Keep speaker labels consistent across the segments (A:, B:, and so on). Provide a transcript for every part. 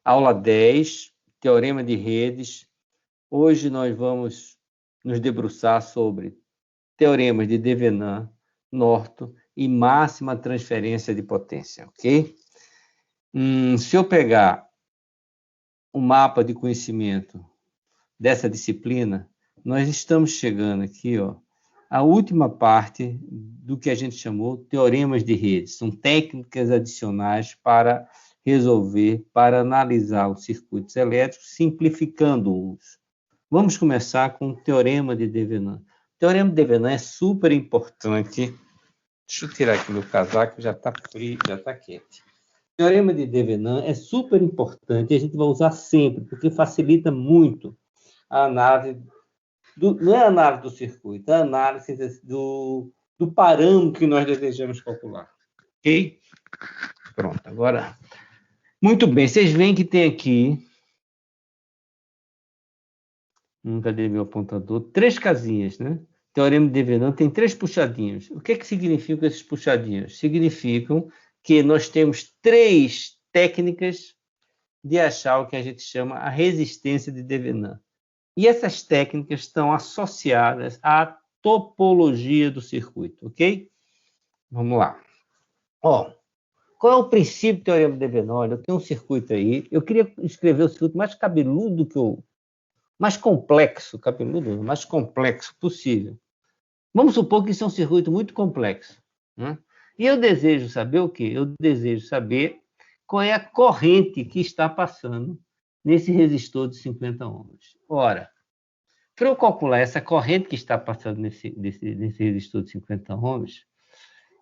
A: Aula 10, Teorema de Redes. Hoje nós vamos nos debruçar sobre teoremas de Thevenin, Norton e máxima transferência de potência, ok? Se eu pegar o mapa de conhecimento dessa disciplina, nós estamos chegando aqui, ó, à última parte do que a gente chamou teoremas de redes. São técnicas adicionais para resolver, para analisar os circuitos elétricos, simplificando-os. Vamos começar com o teorema de Thevenin. O teorema de Thevenin é super importante. Deixa eu tirar aqui meu casaco, já está frio, já está quente. O teorema de Thevenin é super importante, a gente vai usar sempre, porque facilita muito a análise, não é a análise do circuito, é a análise do parâmetro que nós desejamos calcular. Ok? Pronto, agora... Muito bem, vocês veem que tem aqui... Cadê meu apontador? 3 casinhas, né? Teorema de Thevenin tem 3 puxadinhos. O que significam esses puxadinhos? Significam que nós temos 3 técnicas de achar o que a gente chama a resistência de Thevenin. E essas técnicas estão associadas à topologia do circuito, ok? Vamos lá. Ó, qual é o princípio do teorema de Thevenin? Olha, eu tenho um circuito aí. Eu queria escrever o circuito mais cabeludo que eu... mais complexo, cabeludo, mais complexo possível. Vamos supor que isso é um circuito muito complexo, né? E eu desejo saber o quê? Eu desejo saber qual é a corrente que está passando nesse resistor de 50 ohms. Ora, para eu calcular essa corrente que está passando nesse resistor de 50 ohms,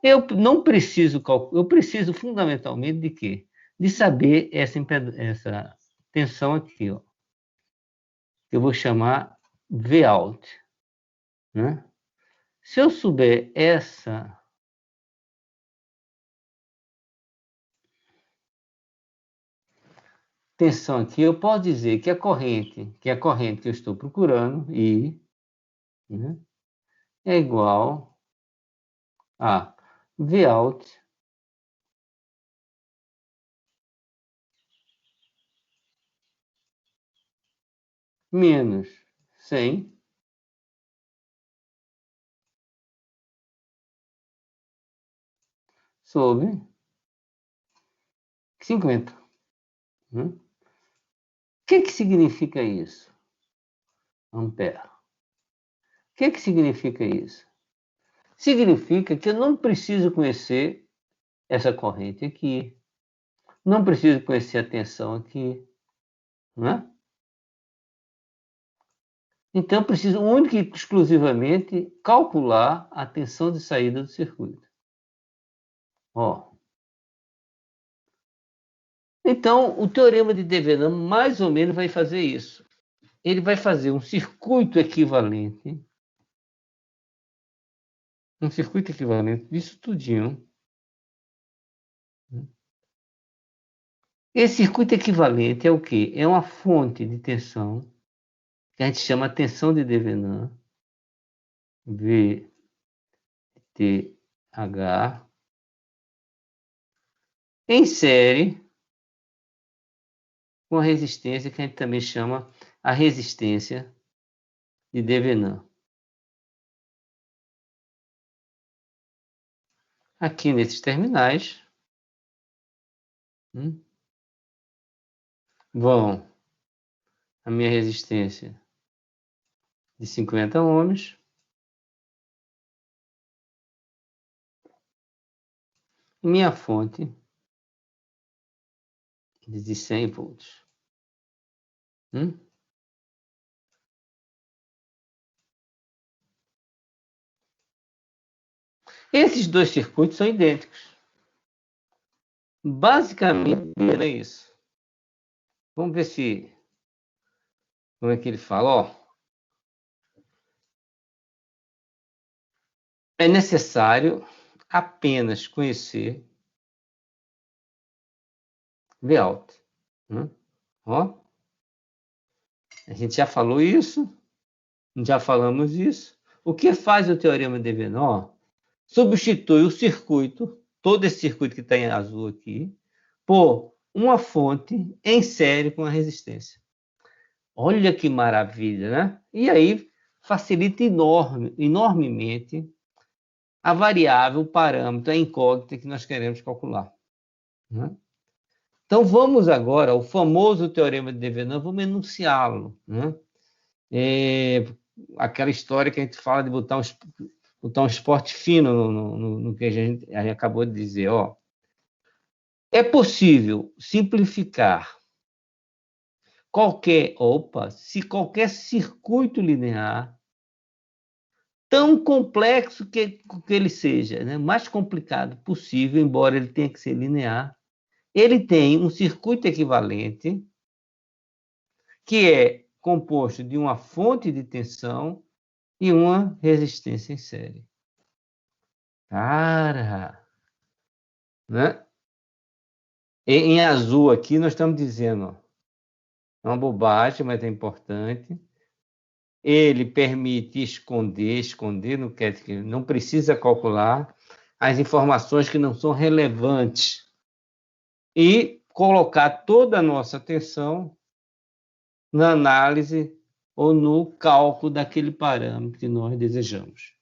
A: eu não preciso calcular, eu preciso fundamentalmente de quê? De saber essa tensão aqui, ó. Eu vou chamar Vout, né? Se eu souber essa tensão aqui, eu posso dizer que a corrente que eu estou procurando, I, né, é igual a Vout menos 100 sobre 50. Né? O que significa isso? Ampere. O que significa isso? Significa que eu não preciso conhecer essa corrente aqui. Não preciso conhecer a tensão aqui. Né? Então, eu preciso única e exclusivamente calcular a tensão de saída do circuito. Ó. Então, o teorema de Thevenin mais ou menos vai fazer isso. Ele vai fazer um circuito equivalente disso tudinho. Esse circuito equivalente é o quê? É uma fonte de tensão que a gente chama tensão de Thevenin, VTH, em série com a resistência que a gente também chama a resistência de Thevenin. Aqui nesses terminais vão a minha resistência de 50 ohms e minha fonte de 100 volts. Esses dois circuitos são idênticos. Basicamente é isso. Vamos ver se... Como é que ele fala? Ó, é necessário apenas conhecer Vout. Ó, a gente já falou isso, já falamos isso. O que faz o teorema de Thevenin? Substitui o circuito, todo esse circuito que está em azul aqui, por uma fonte em série com a resistência. Olha que maravilha, né? E aí facilita enormemente a variável, o parâmetro, a incógnita que nós queremos calcular, né? Então, vamos agora ao famoso teorema de Devenant, vamos enunciá-lo, né? Aquela história que a gente fala de botar um esporte fino no que a gente acabou de dizer. Ó. É possível simplificar se qualquer circuito linear, tão complexo que ele seja, né? Mais complicado possível, embora ele tenha que ser linear, ele tem um circuito equivalente que é composto de uma fonte de tensão e uma resistência em série. Cara, né? Em azul aqui nós estamos dizendo, ó, é uma bobagem, mas é importante. Ele permite esconder, não precisa calcular as informações que não são relevantes e colocar toda a nossa atenção na análise ou no cálculo daquele parâmetro que nós desejamos.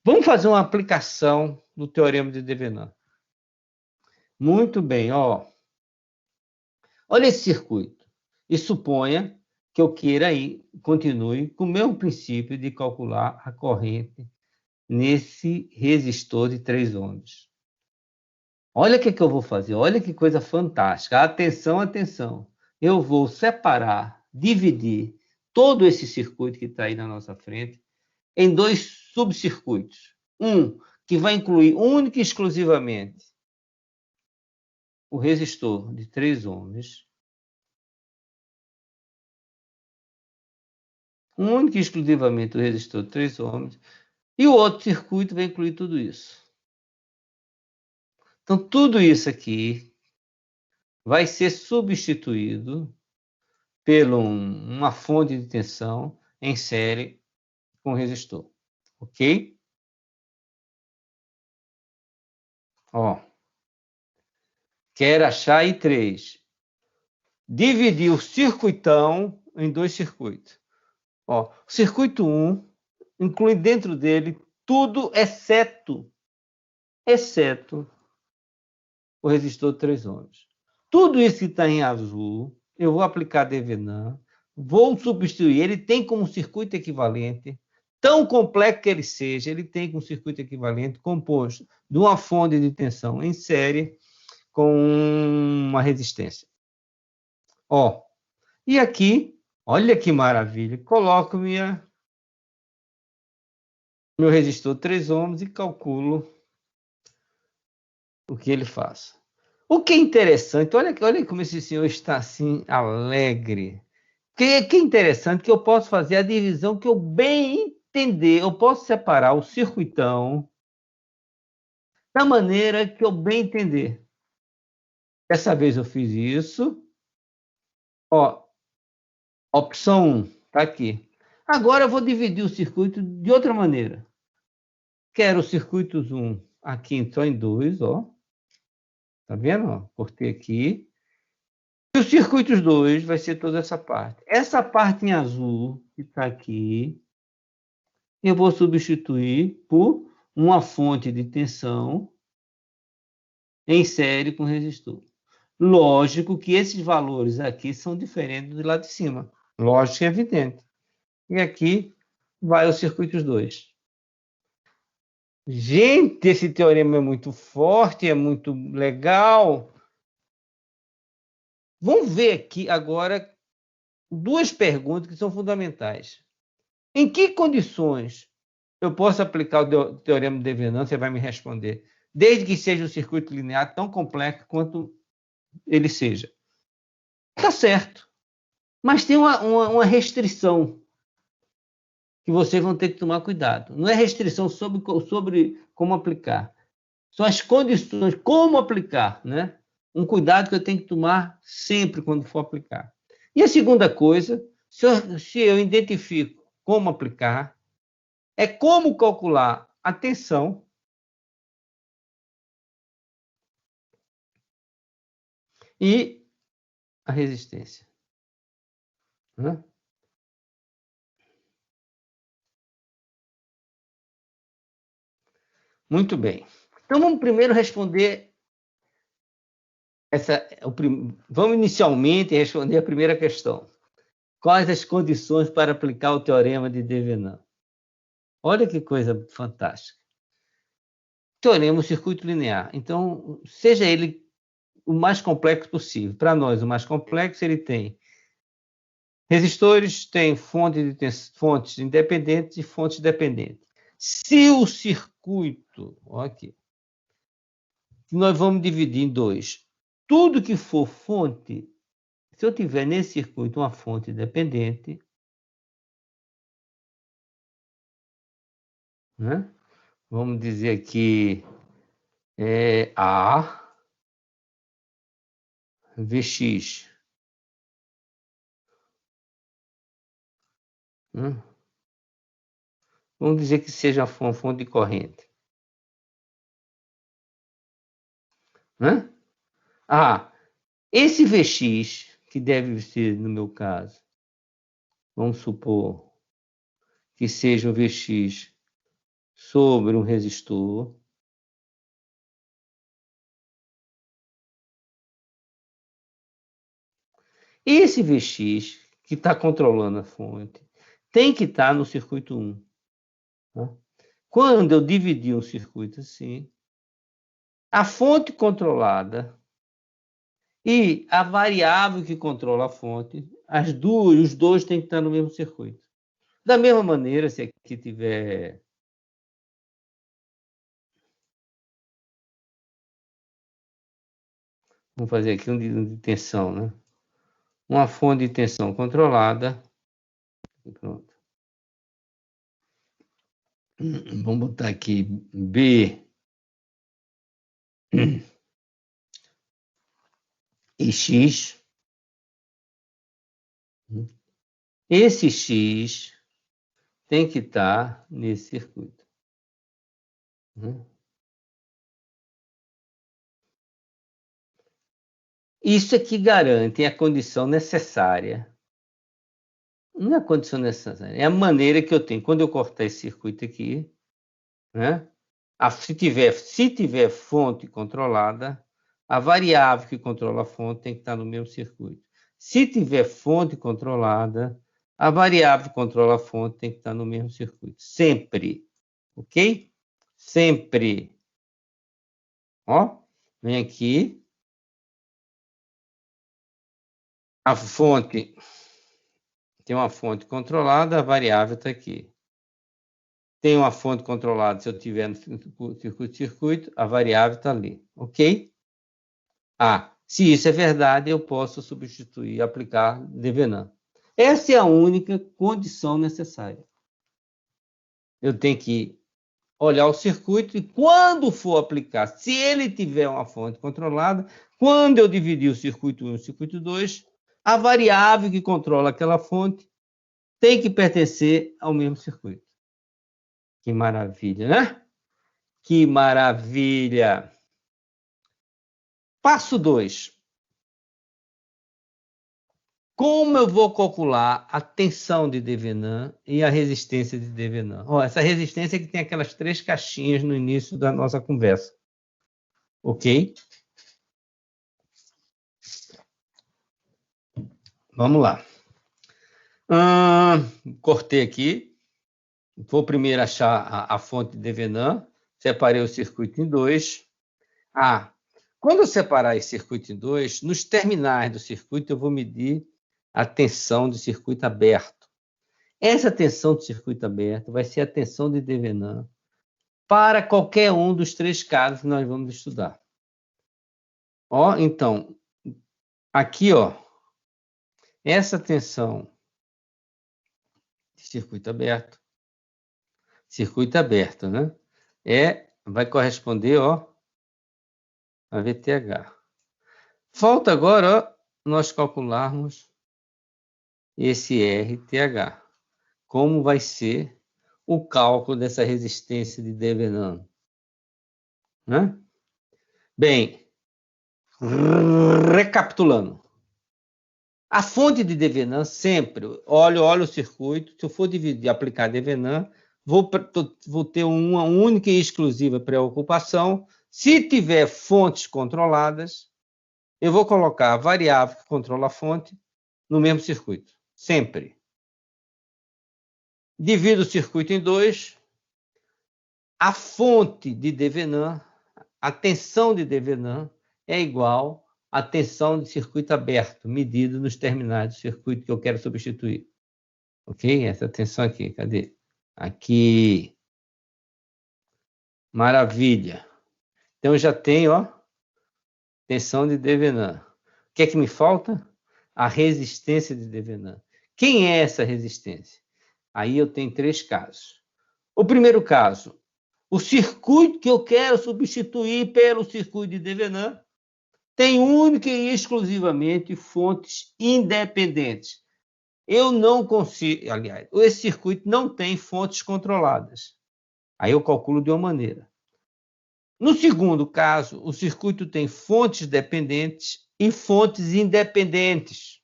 A: Vamos fazer uma aplicação do teorema de Devenant. Muito bem, ó. Olha esse circuito. E suponha que eu queira continue com o mesmo princípio de calcular a corrente nesse resistor de 3 ohms. Olha o que eu vou fazer. Olha que coisa fantástica. Atenção, atenção. Eu vou separar, dividir todo esse circuito que está aí na nossa frente em 2 subcircuitos. Um que vai incluir única e exclusivamente o resistor de 3 ohms. Única e exclusivamente o resistor de 3 ohms. E o outro circuito vai incluir tudo isso. Então, tudo isso aqui vai ser substituído por uma fonte de tensão em série com resistor. Ok? Ó, quero achar I3. Dividir o circuitão em 2 circuitos. Ó, o circuito 1 inclui dentro dele tudo exceto o resistor de 3 ohms. Tudo isso que está em azul, eu vou aplicar Devenant, vou substituir. Ele tem como circuito equivalente, tão complexo que ele seja, ele tem como circuito equivalente composto de uma fonte de tensão em série com uma resistência. Ó, e aqui, olha que maravilha, coloco meu resistor 3 ohms e calculo o que ele faz. O que é interessante, olha como esse senhor está assim, alegre. O que é interessante que eu posso fazer a divisão que eu bem entender. Eu posso separar o circuitão da maneira que eu bem entender. Dessa vez eu fiz isso. Ó, opção 1, está aqui. Agora eu vou dividir o circuito de outra maneira. Quero o circuito 1 aqui só em 2, ó. Tá vendo? Ó, cortei aqui. E o circuito 2 vai ser toda essa parte. Essa parte em azul, que está aqui, eu vou substituir por uma fonte de tensão em série com resistor. Lógico que esses valores aqui são diferentes do lado de cima. Lógico e evidente. E aqui vai o circuito 2. Gente, esse teorema é muito forte, é muito legal. Vamos ver aqui agora 2 perguntas que são fundamentais. Em que condições eu posso aplicar o teorema de Devenant? Você vai me responder. Desde que seja um circuito linear tão complexo quanto ele seja. Tá certo. Mas tem uma restrição que vocês vão ter que tomar cuidado. Não é restrição sobre como aplicar. São as condições, como aplicar, né? Um cuidado que eu tenho que tomar sempre quando for aplicar. E a segunda coisa, se eu identifico como aplicar, é como calcular a tensão e a resistência. Né? Muito bem. Então, vamos primeiro responder vamos inicialmente responder a primeira questão. Quais as condições para aplicar o teorema de Devenant? Olha que coisa fantástica. Teorema, circuito linear. Então, seja ele o mais complexo possível. Para nós, o mais complexo, ele tem resistores, tem fontes independentes e fontes dependentes. Se o circuito, aqui, nós vamos dividir em dois. Tudo que for fonte, se eu tiver nesse circuito uma fonte dependente, né? Vamos dizer aqui A, Vx. Né? Vamos dizer que seja uma fonte de corrente. Né? Esse Vx, que deve ser, no meu caso, vamos supor que seja um Vx sobre um resistor. Esse Vx, que está controlando a fonte, tem que estar no circuito 1. Tá? Quando eu dividir um circuito assim, a fonte controlada e a variável que controla a fonte, os dois têm que estar no mesmo circuito. Da mesma maneira, se aqui tiver vamos fazer aqui um de tensão, né? Uma fonte de tensão controlada. Pronto. Vamos botar aqui B e X. Esse X tem que estar nesse circuito. Isso é que garante a condição necessária. Não é a condição necessária, é a maneira que eu tenho. Quando eu cortar esse circuito aqui, né? Se tiver fonte controlada, a variável que controla a fonte tem que estar no mesmo circuito. Se tiver fonte controlada, a variável que controla a fonte tem que estar no mesmo circuito. Sempre. Ok? Sempre. Ó, vem aqui. A fonte tem uma fonte controlada, a variável está aqui. Tem uma fonte controlada, se eu tiver no circuito, a variável está ali. Ok? Se isso é verdade, eu posso substituir, aplicar Devenant. Essa é a única condição necessária. Eu tenho que olhar o circuito e quando for aplicar, se ele tiver uma fonte controlada, quando eu dividir o circuito 1 e o circuito 2, a variável que controla aquela fonte tem que pertencer ao mesmo circuito. Que maravilha, né? Que maravilha! Passo 2. Como eu vou calcular a tensão de Devenant e a resistência de Devenant? Essa resistência que tem aquelas 3 caixinhas no início da nossa conversa. Ok? Vamos lá. Cortei aqui. Vou primeiro achar a fonte de Devenant. Separei o circuito em 2. Quando eu separar esse circuito em 2, nos terminais do circuito eu vou medir a tensão de circuito aberto. Essa tensão de circuito aberto vai ser a tensão de Devenant para qualquer um dos 3 casos que nós vamos estudar. Então, aqui, essa tensão de circuito aberto, né? Vai corresponder, a VTH. Falta agora, nós calcularmos esse RTH. Como vai ser o cálculo dessa resistência de Devenant? Né? Bem, Recapitulando. A fonte de Devenan sempre, olha o circuito, se eu for dividir, aplicar Devenan, vou ter uma única e exclusiva preocupação. Se tiver fontes controladas, eu vou colocar a variável que controla a fonte no mesmo circuito, sempre. Divido o circuito em dois. A fonte de Devenan, a tensão de Devenan é igual à tensão de circuito aberto, medido nos terminais do circuito que eu quero substituir. Ok? Essa tensão aqui, cadê? Aqui. Maravilha. Então, eu já tenho, ó, tensão de Devenan. O que é que me falta? A resistência de Devenan. Quem é essa resistência? Aí eu tenho três casos. O primeiro caso, o circuito que eu quero substituir pelo circuito de Devenan tem única e exclusivamente fontes independentes. Eu não consigo, aliás, esse circuito não tem fontes controladas. Aí eu calculo de uma maneira. No segundo caso, o circuito tem fontes dependentes e fontes independentes.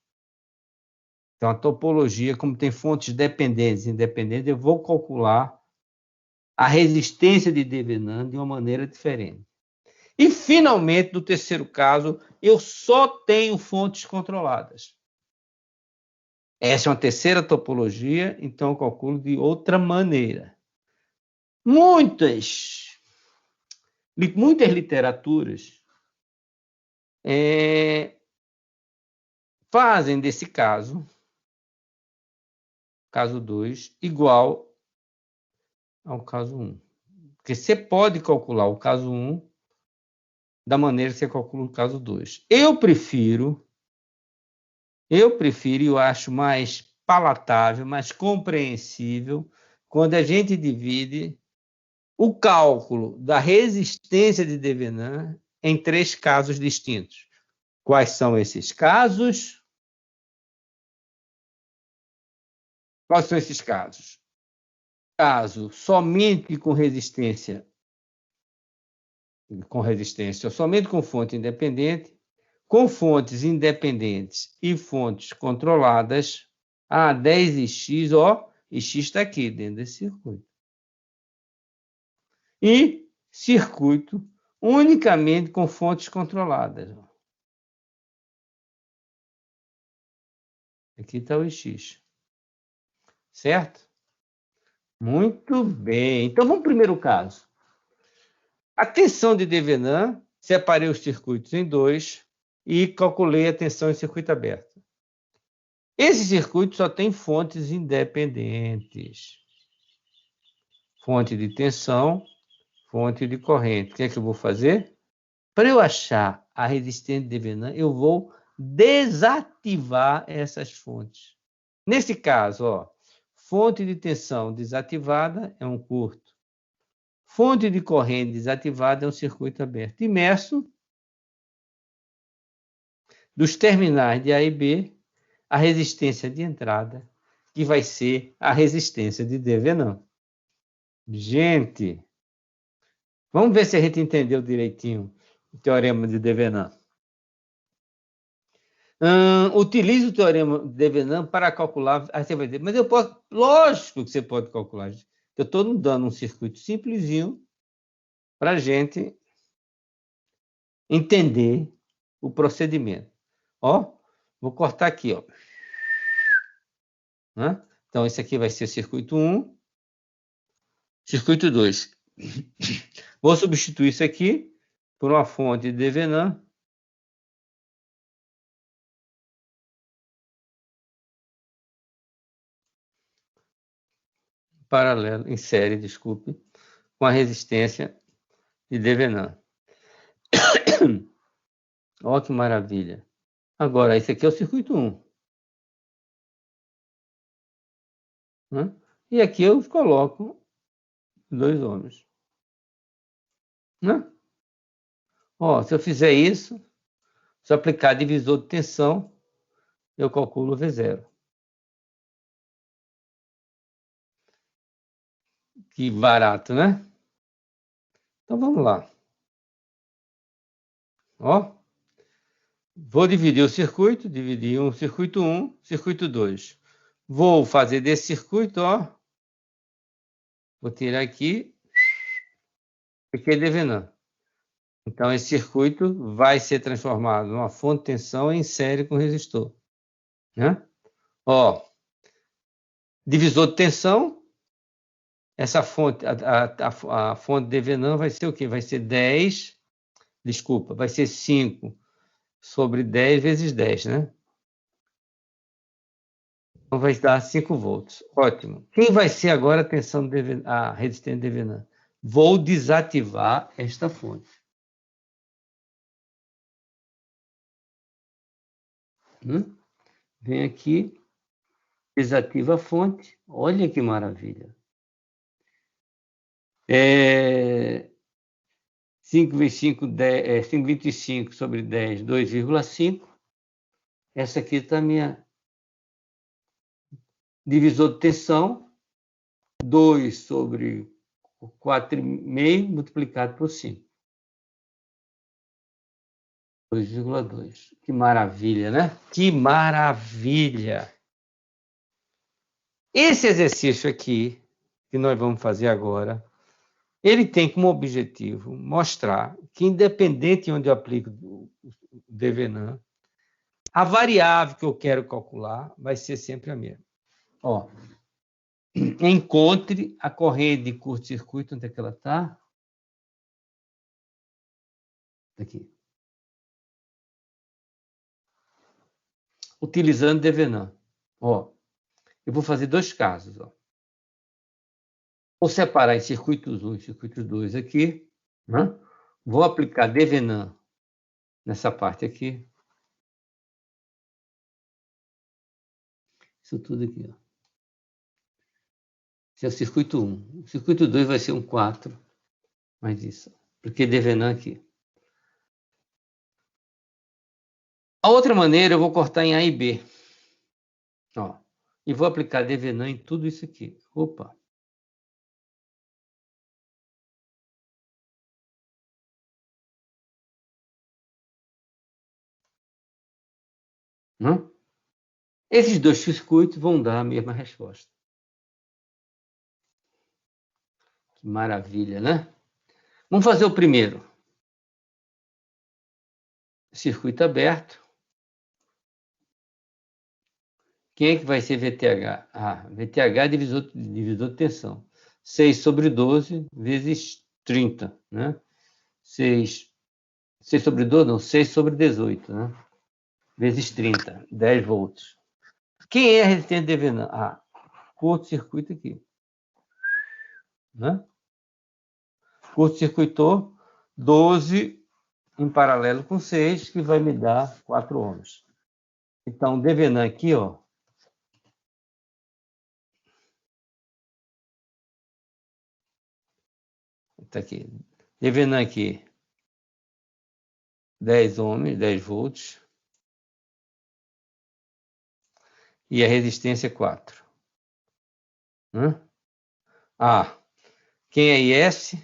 A: Então, a topologia, como tem fontes dependentes e independentes, eu vou calcular a resistência de Devenan de uma maneira diferente. E, finalmente, no terceiro caso, eu só tenho fontes controladas. Essa é uma terceira topologia, então eu calculo de outra maneira. Muitas literaturas fazem desse caso 2, igual ao caso 1. Porque você pode calcular o caso 1 da maneira que você calcula o caso 2. Eu prefiro, e eu acho mais palatável, mais compreensível, quando a gente divide o cálculo da resistência de Devenan em três casos distintos. Quais são esses casos? Quais são esses casos? Caso somente com resistência, ou somente com fonte independente, com fontes independentes e fontes controladas, 10 e x, ó, e x está aqui dentro desse circuito. E circuito unicamente com fontes controladas. Aqui está o x. Certo? Muito bem. Então, vamos ao primeiro caso. A tensão de Devenan, separei os circuitos em dois e calculei a tensão em circuito aberto. Esse circuito só tem fontes independentes. Fonte de tensão, fonte de corrente. O que é que eu vou fazer? Para eu achar a resistência de Devenan, eu vou desativar essas fontes. Nesse caso, ó, fonte de tensão desativada é um curto. Fonte de corrente desativada é um circuito aberto. Imerso dos terminais de A e B, a resistência de entrada, que vai ser a resistência de Devenan. Gente, vamos ver se a gente entendeu direitinho o teorema de Devenan. Utilize o teorema de Devenan para calcular. Aí você vai dizer, mas eu posso. Lógico que você pode calcular. Eu estou dando um circuito simplesinho para a gente entender o procedimento. Ó, vou cortar aqui, ó. Né? Então, esse aqui vai ser circuito 1, circuito 2. Vou substituir isso aqui por uma fonte de Devenan. Paralelo, em série, desculpe, com a resistência de Devenan. Olha que maravilha. Agora, esse aqui é o circuito 1. Né? E aqui eu coloco 2 ohms. Né? Ó, se eu fizer isso, se eu aplicar divisor de tensão, eu calculo V0. Que barato, né? Então vamos lá. Ó, Vou dividir o circuito, dividir um circuito 1, circuito 2. Vou fazer desse circuito, ó. Vou tirar aqui, porque devenant. Então, esse circuito vai ser transformado numa fonte de tensão em série com resistor. Né? Ó, divisor de tensão, essa fonte, a fonte devenant vai ser o quê? Vai ser 10, desculpa, vai ser 5 sobre 10 vezes 10, né? Então vai dar 5 volts. Ótimo. Quem vai ser agora a tensão a resistência devenant? Vou desativar esta fonte. Vem aqui, desativa a fonte. Olha que maravilha. 5 vezes 5, 25 sobre 10, 2,5. Essa aqui está a minha divisor de tensão, 2 sobre 4,5 multiplicado por 5. 2,2. Que maravilha, né? Que maravilha! Esse exercício aqui, que nós vamos fazer agora, ele tem como objetivo mostrar que, independente de onde eu aplico o devenant, a variável que eu quero calcular vai ser sempre a mesma. Ó, encontre a corrente de curto-circuito, onde é que ela está? Aqui. Utilizando devenant. Ó, eu vou fazer dois casos. Ó. Vou separar em circuitos 1 e circuitos 2 aqui. Né? Vou aplicar devenant nessa parte aqui. Isso tudo aqui. Ó. Esse é o circuito 1. O circuito 2 vai ser um 4. Mais isso. Porque devenant aqui. A outra maneira eu vou cortar em A e B. Ó, e vou aplicar devenant em tudo isso aqui. Opa! Não? Esses dois circuitos vão dar a mesma resposta. Que maravilha, né? Vamos fazer o primeiro. Circuito aberto. Quem é que vai ser VTH? Ah, VTH é divisor de tensão. 6 sobre 12 vezes 30, né? 6 sobre 12, não, 6 sobre 18, né? Vezes 30, 10 volts. Quem é a resistência de devenant? Ah, curto-circuito aqui. Né? Curto-circuitou 12 em paralelo com 6, que vai me dar 4 ohms. Então, devenant aqui, ó. Tá aqui. Devenant aqui. 10 ohms, 10 volts. E a resistência 4. Ah, quem é IS?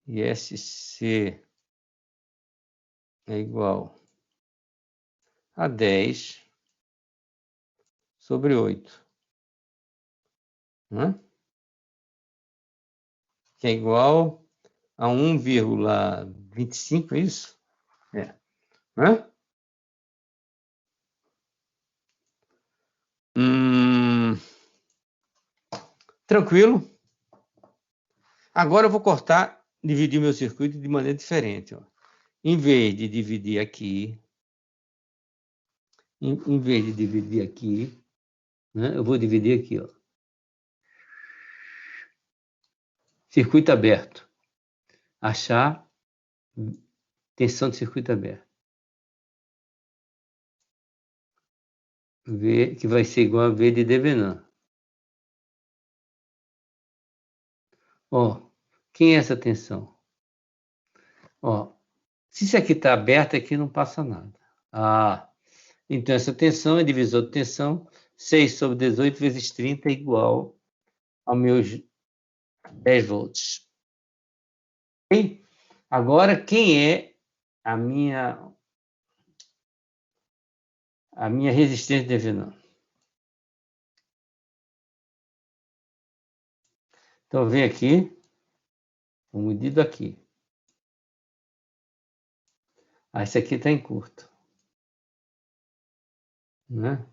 A: ISC é igual a 10 sobre 8. Que é igual a 1,25, é isso? É. Tranquilo. Agora eu vou dividir meu circuito de maneira diferente. Ó. Em vez de dividir aqui, né, eu vou dividir aqui. Ó. Circuito aberto. Achar tensão de circuito aberto. V, que vai ser igual a V de devenant. Ó, quem é essa tensão? Ó, se isso aqui está aberto, aqui não passa nada. Ah, então essa tensão é divisor de tensão. 6 sobre 18 vezes 30 é igual aos meus 10 volts. Okay? Agora, quem é a minha resistência de Devenant? Então, vem aqui, o medido aqui. Esse aqui está em curto. Né?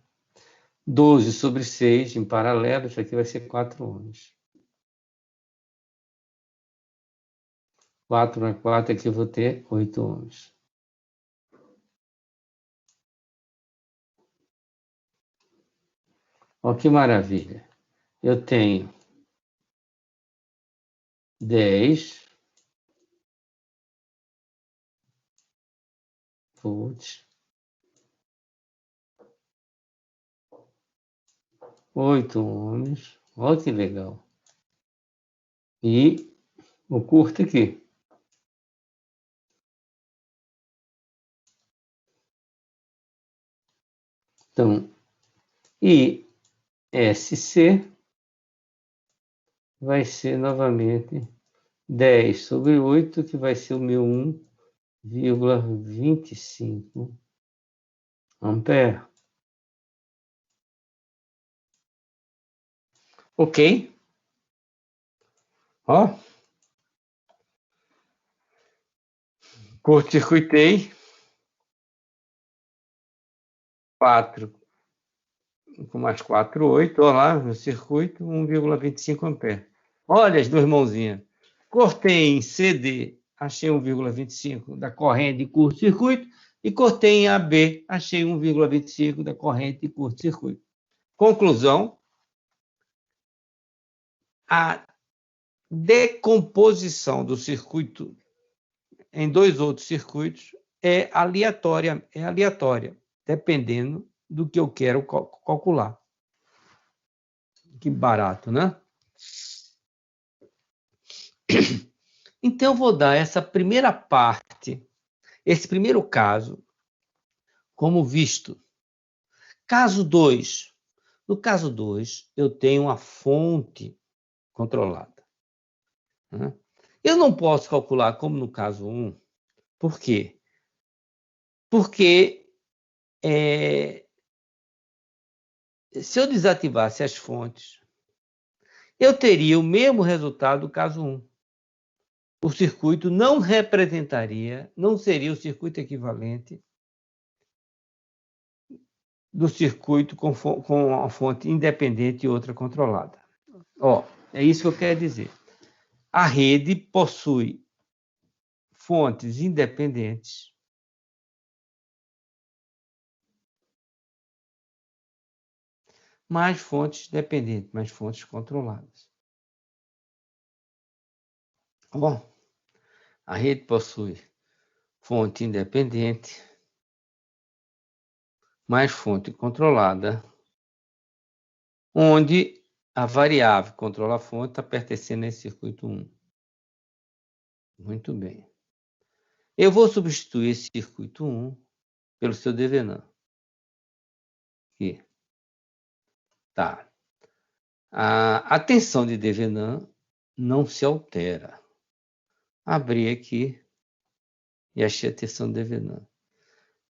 A: 12 sobre 6 em paralelo, isso aqui vai ser 4 ohms. 4 na 4 aqui eu vou ter 8 ohms. Olha que maravilha. Eu tenho 10 volts, 8 ohms. Olha que legal. E o curto aqui. Então, ISC vai ser novamente 10 sobre 8, que vai ser o meu 1,25 ampere. Ok? Ó, curto-circuitei 4 com mais 4, 8, olha lá, no circuito, 1,25 ampere. Olha as duas mãozinhas. Cortei em CD, achei 1,25 da corrente de curto-circuito, e cortei em AB, achei 1,25 da corrente de curto-circuito. Conclusão, a decomposição do circuito em dois outros circuitos é aleatória, dependendo do que eu quero calcular. Que barato, né? Então, eu vou dar essa primeira parte, esse primeiro caso, como visto. Caso 2. No caso 2, eu tenho uma fonte controlada. Eu não posso calcular como no caso 1. Por quê? Porque se eu desativasse as fontes, eu teria o mesmo resultado do caso 1. O circuito não representaria, não seria o circuito equivalente do circuito com a fonte independente e outra controlada. É isso que eu quero dizer. A rede possui fontes independentes mais fontes dependentes, mais fontes controladas. Bom, a rede possui fonte independente mais fonte controlada, onde a variável que controla a fonte está pertencendo a esse circuito 1. Muito bem. Eu vou substituir esse circuito 1 pelo seu Devenant. Aqui. Tá. A tensão de Devenant não se altera. Abri aqui e achei a tensão de Devenant.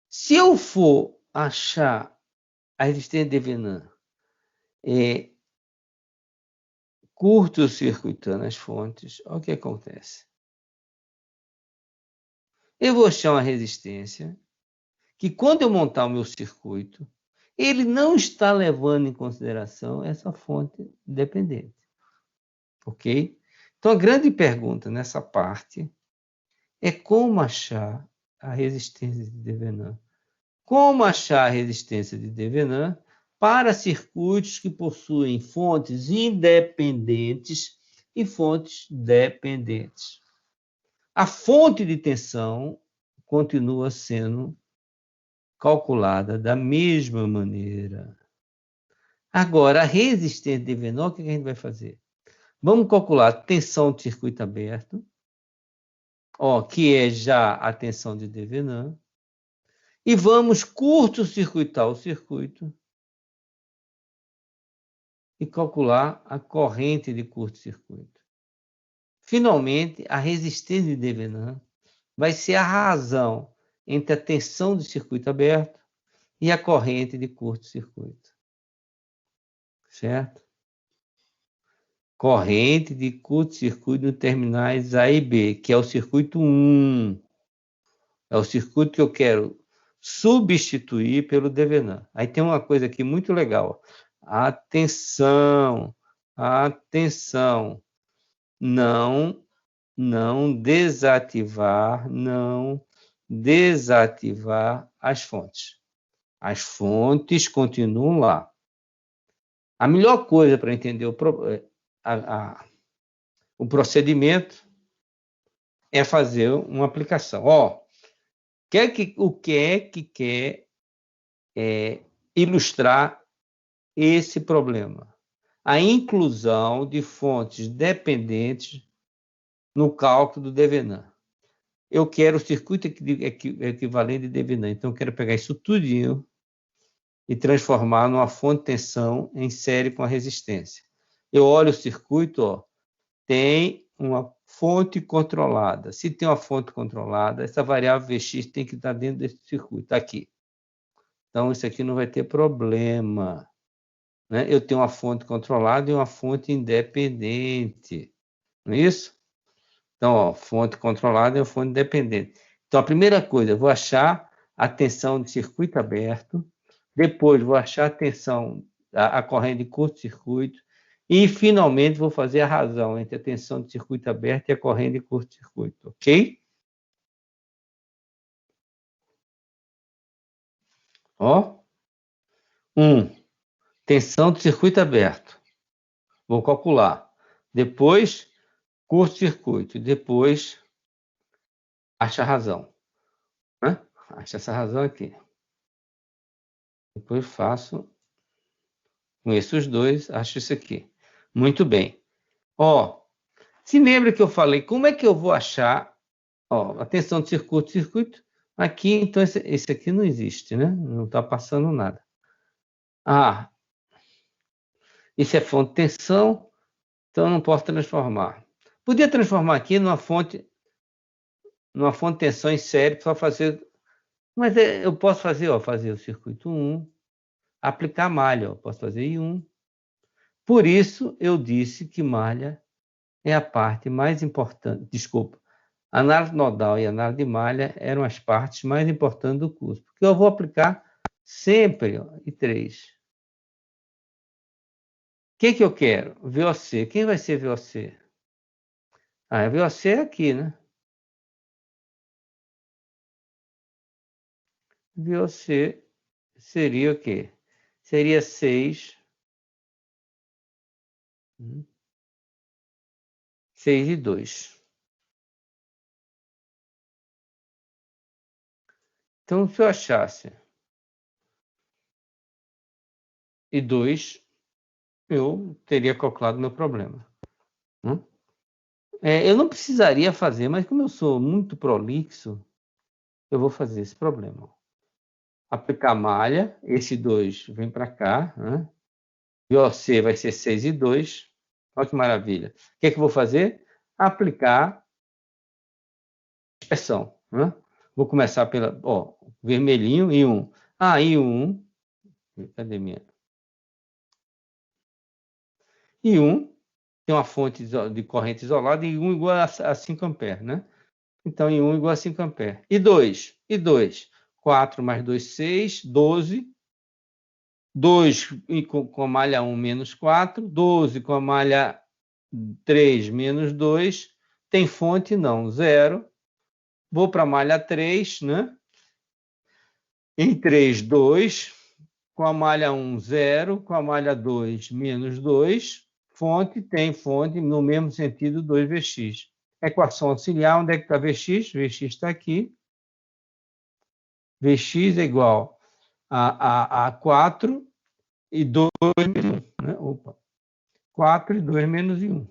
A: Se eu for achar a resistência de Devenant curto-circuitando as fontes, olha o que acontece. Eu vou achar uma resistência que, quando eu montar o meu circuito, ele não está levando em consideração essa fonte dependente. Ok? Então, a grande pergunta nessa parte é como achar a resistência de Devenant. Como achar a resistência de Devenant para circuitos que possuem fontes independentes e fontes dependentes. A fonte de tensão continua sendo calculada da mesma maneira. Agora, a resistência de Devenant, o que a gente vai fazer? Vamos calcular a tensão de circuito aberto, que é já a tensão de Devenant, e vamos curto-circuitar o circuito e calcular a corrente de curto-circuito. Finalmente, a resistência de Devenant vai ser a razão entre a tensão de circuito aberto e a corrente de curto-circuito. Certo? Corrente de curto-circuito nos terminais A e B, que é o circuito 1. É o circuito que eu quero substituir pelo Devenant. Aí tem uma coisa aqui muito legal. Atenção, atenção. Não desativar as fontes. As fontes continuam lá. A melhor coisa para entender o procedimento é fazer uma aplicação. O que é que quer ilustrar esse problema? A inclusão de fontes dependentes no cálculo do Devenant. Eu quero o circuito equivalente de Devenant. Então, eu quero pegar isso tudinho e transformar numa fonte de tensão em série com a resistência. Eu olho o circuito, tem uma fonte controlada. Se tem uma fonte controlada, essa variável Vx tem que estar dentro desse circuito, está aqui. Então, isso aqui não vai ter problema. Né? Eu tenho uma fonte controlada e uma fonte independente. Não é isso? Então, fonte controlada e uma fonte independente. Então, a primeira coisa, eu vou achar a tensão de circuito aberto, depois vou achar a corrente de curto-circuito, e, finalmente, vou fazer a razão entre a tensão de circuito aberto e a corrente de curto-circuito, ok? Tensão de circuito aberto. Vou calcular. Depois, curto-circuito. Depois, acha a razão. Né? Acha essa razão aqui. Depois faço... Conheço os dois, acho isso aqui. Muito bem. Se lembra que eu falei, como é que eu vou achar a tensão de circuito? Aqui, então, esse aqui não existe, né? Não está passando nada. Isso é fonte de tensão, então eu não posso transformar. Podia transformar aqui numa fonte de tensão em série para fazer... Mas eu posso fazer o circuito 1, aplicar malha, posso fazer I1. Por isso, eu disse que malha é a parte mais importante. Desculpa, análise nodal e análise de malha eram as partes mais importantes do curso, porque eu vou aplicar sempre I3. O que eu quero? VOC. Quem vai ser VOC? A VOC é aqui, né? VOC seria o quê? Seria 6... 6 e 2. Então, se eu achasse e 2, eu teria calculado meu problema. Eu não precisaria fazer, mas como eu sou muito prolixo, eu vou fazer esse problema. Aplicar malha, esse 2 vem para cá, né? VOC vai ser 6 e 2. Olha que maravilha. O que eu vou fazer? Aplicar expressão. Né? Vou começar pela vermelhinho, I1. I1. Cadê minha? I1 tem uma fonte de corrente isolada, I1 igual a 5 amperes, né? Então, I1 igual a 5 amperes. I2. 4 mais 2, 6, 12. 2 com a malha 1 menos 4. 12 com a malha 3 menos 2. Tem fonte? Não, 0. Vou para a malha 3, né? Em 3, 2. Com a malha 1, 0. Com a malha 2, menos 2. Fonte, tem fonte, no mesmo sentido, 2Vx. Equação auxiliar, onde é que está Vx? Vx está aqui. Vx é igual a 4 e 2 menos 1. Né? 4 e 2 menos 1.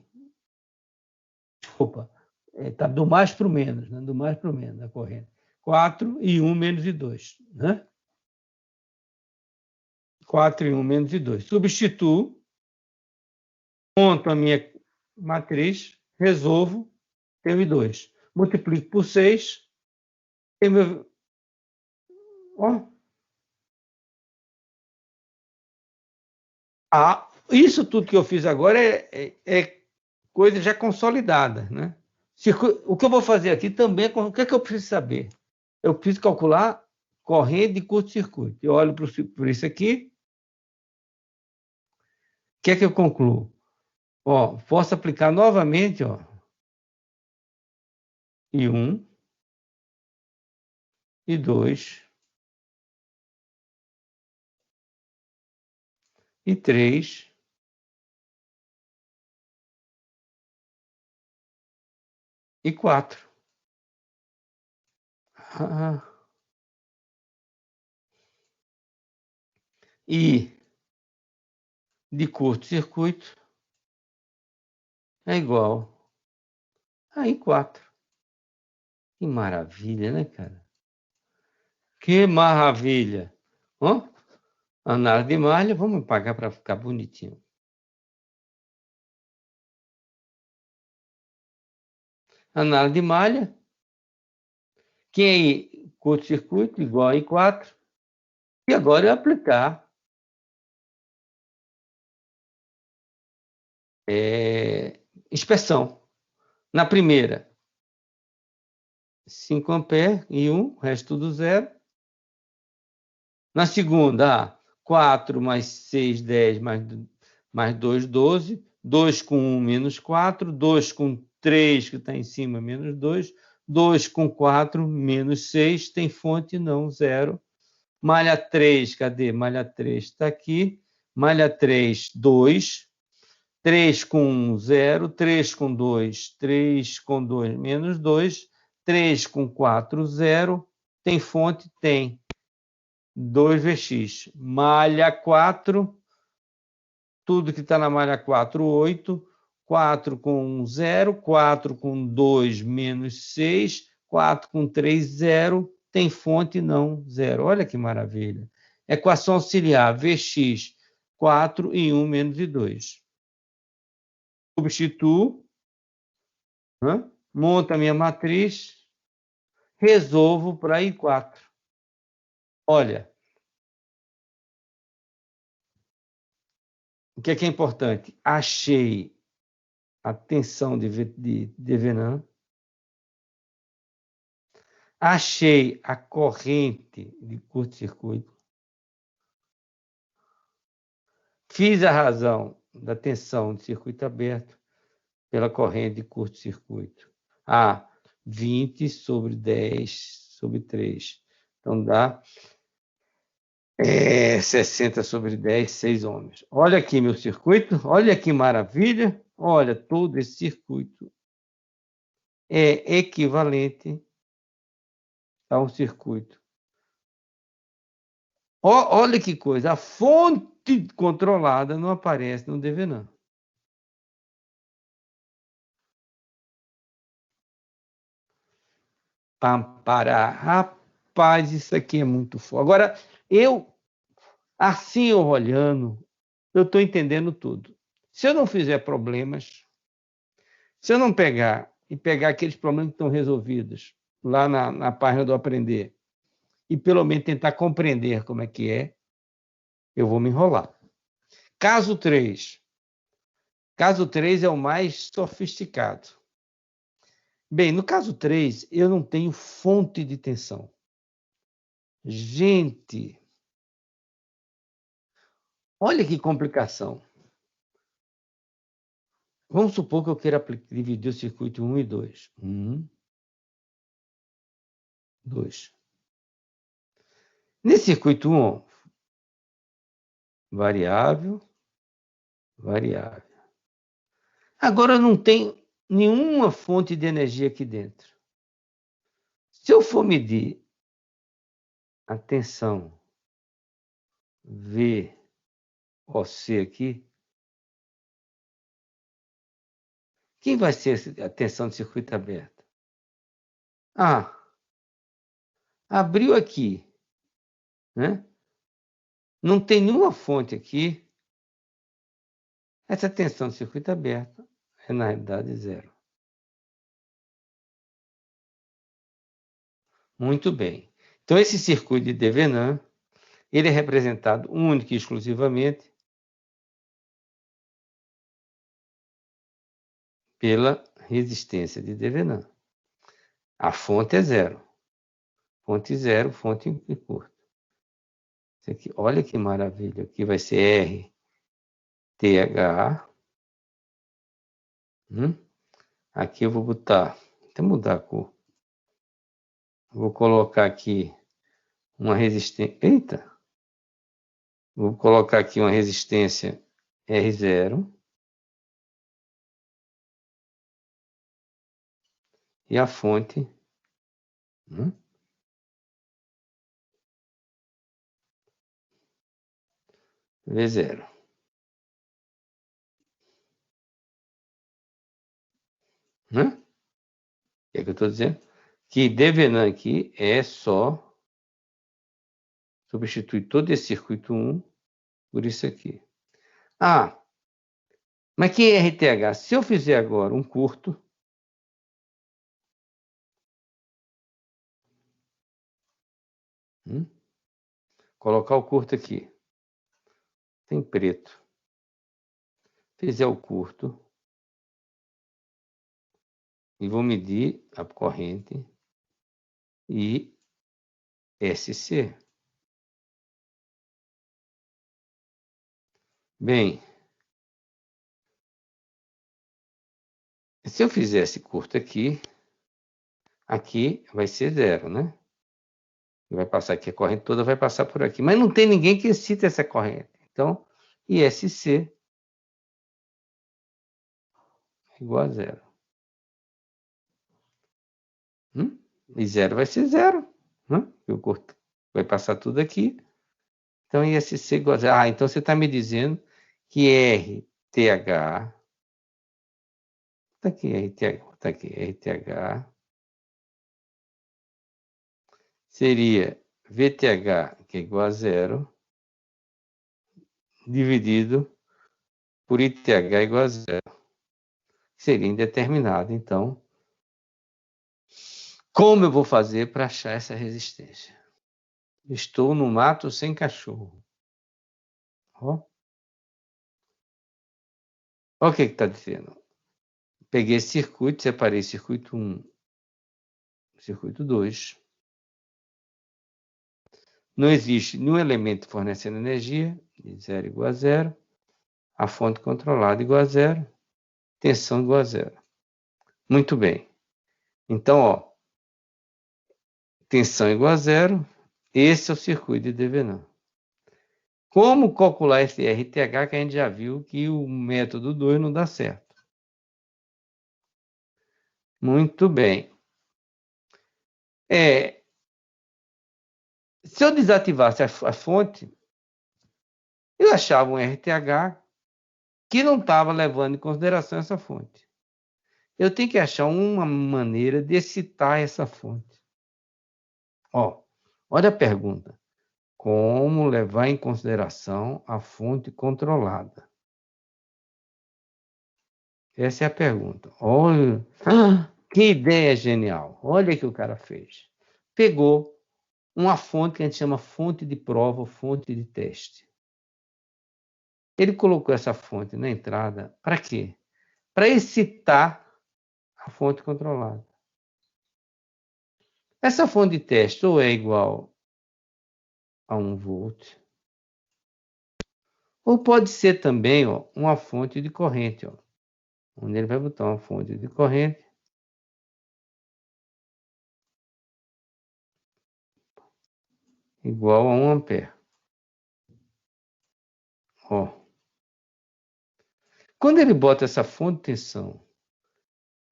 A: Desculpa. Está do mais para o menos, né? Do mais para o menos, a corrente. 4 e 1 menos 2. Né? 4 e 1 menos 2. Substituo, monto a minha matriz, resolvo, tenho I2. Multiplico por 6, Ó. Isso tudo que eu fiz agora é coisa já consolidada, né? O que eu vou fazer aqui também, o que é que eu preciso saber? Eu preciso calcular corrente de curto-circuito. Eu olho por isso aqui, o que é que eu concluo? Ó, posso aplicar novamente, ó, e 1, e 2, e 3, e 4. E de curto-circuito é igual a I4. Que maravilha, né, cara? Que maravilha! Ó, análise de malha, vamos pagar para ficar bonitinho. Análise de malha, que é curto-circuito igual a I4. E agora é aplicar inspeção. Na primeira, 5 amperes e 1, resto tudo zero. Na segunda, 4 mais 6, 10, mais 2, 12. 2 com 1, menos 4. 2 com 3, que está em cima, menos 2. 2 com 4, menos 6. Tem fonte? Não, zero. Malha 3, cadê? Malha 3 está aqui. Malha 3, 2. 3 com 1, 0. 3 com 2, 3 com 2, menos 2. 3 com 4, 0. Tem fonte? Tem. 2Vx. Malha 4, tudo que está na malha 4, 8. 4 com 0. 4 com 2, menos 6. 4 com 3, 0. Tem fonte? Não, 0. Olha que maravilha. Equação auxiliar, Vx, 4 e 1 menos e 2. Substituo, né? Monto a minha matriz, resolvo para I4. Olha, o que é importante? Achei a tensão de Venant, achei a corrente de curto-circuito, fiz a razão da tensão de circuito aberto pela corrente de curto-circuito. 20 sobre 10 sobre 3. Então dá 60 sobre 10, 6 ohms. Olha aqui meu circuito, olha que maravilha. Olha, todo esse circuito é equivalente a um circuito. Olha que coisa, a fonte controlada não aparece no DVNAM. Pampara, rapaz, isso aqui é muito forte. Agora, assim, eu olhando, eu estou entendendo tudo. Se eu não fizer problemas, se eu não pegar aqueles problemas que estão resolvidos lá na página do Aprender, e pelo menos tentar compreender como é que é, eu vou me enrolar. Caso 3. Caso 3 é o mais sofisticado. Bem, no caso 3, eu não tenho fonte de tensão. Gente, olha que complicação. Vamos supor que eu queira dividir o circuito 1 e 2. 1, 2. Nesse circuito 1, variável, variável. Agora não tem nenhuma fonte de energia aqui dentro. Se eu for medir a tensão VOC aqui, quem vai ser a tensão de circuito aberto? Abriu aqui, né? Não tem nenhuma fonte aqui. Essa tensão de circuito aberto é, na realidade, zero. Muito bem. Então, esse circuito de Devenin, ele é representado única e exclusivamente pela resistência de Devenin. A fonte é zero. Fonte zero, fonte curta. Isso aqui, olha que maravilha. Aqui vai ser RTH. Aqui eu vou botar, até mudar a cor. Vou colocar aqui uma resistência. Eita! Vou colocar aqui uma resistência R0. E a fonte V0. O que é que eu estou dizendo? Que Devenin aqui é só substituir todo esse circuito 1 por isso aqui. Mas que é RTH? Se eu fizer agora um curto, colocar o curto aqui, tem preto, fizer o curto, e vou medir a corrente e SC. Bem, se eu fizer esse curto aqui vai ser zero, né? Vai passar aqui, a corrente toda vai passar por aqui. Mas não tem ninguém que excite essa corrente. Então, ISC igual a zero. E zero vai ser zero. O curto vai passar tudo aqui. Então, ISC igual a zero. Então você está me dizendo que RTH... Está aqui, RTH seria VTH, que é igual a zero, dividido por ITH igual a zero. Seria indeterminado. Então, como eu vou fazer para achar essa resistência? Estou no mato sem cachorro. Olha o que está dizendo. Peguei esse circuito, separei circuito 1, circuito 2. Não existe nenhum elemento fornecendo energia, de 0 igual a 0. A fonte controlada igual a 0. Tensão igual a 0. Muito bem. Então, tensão igual a 0. Esse é o circuito de Devenin. Como calcular esse RTH, que a gente já viu que o método 2 não dá certo. Muito bem. Se eu desativasse a fonte, eu achava um RTH que não estava levando em consideração essa fonte. Eu tenho que achar uma maneira de excitar essa fonte. Olha a pergunta. Como levar em consideração a fonte controlada? Essa é a pergunta. Olha, que ideia genial. Olha o que o cara fez. Pegou uma fonte que a gente chama fonte de prova, fonte de teste. Ele colocou essa fonte na entrada para quê? Para excitar a fonte controlada. Essa fonte de teste ou é igual a 1 volt, ou pode ser também uma fonte de corrente. Onde ele vai botar uma fonte de corrente igual a 1 ampere. Quando ele bota essa fonte de tensão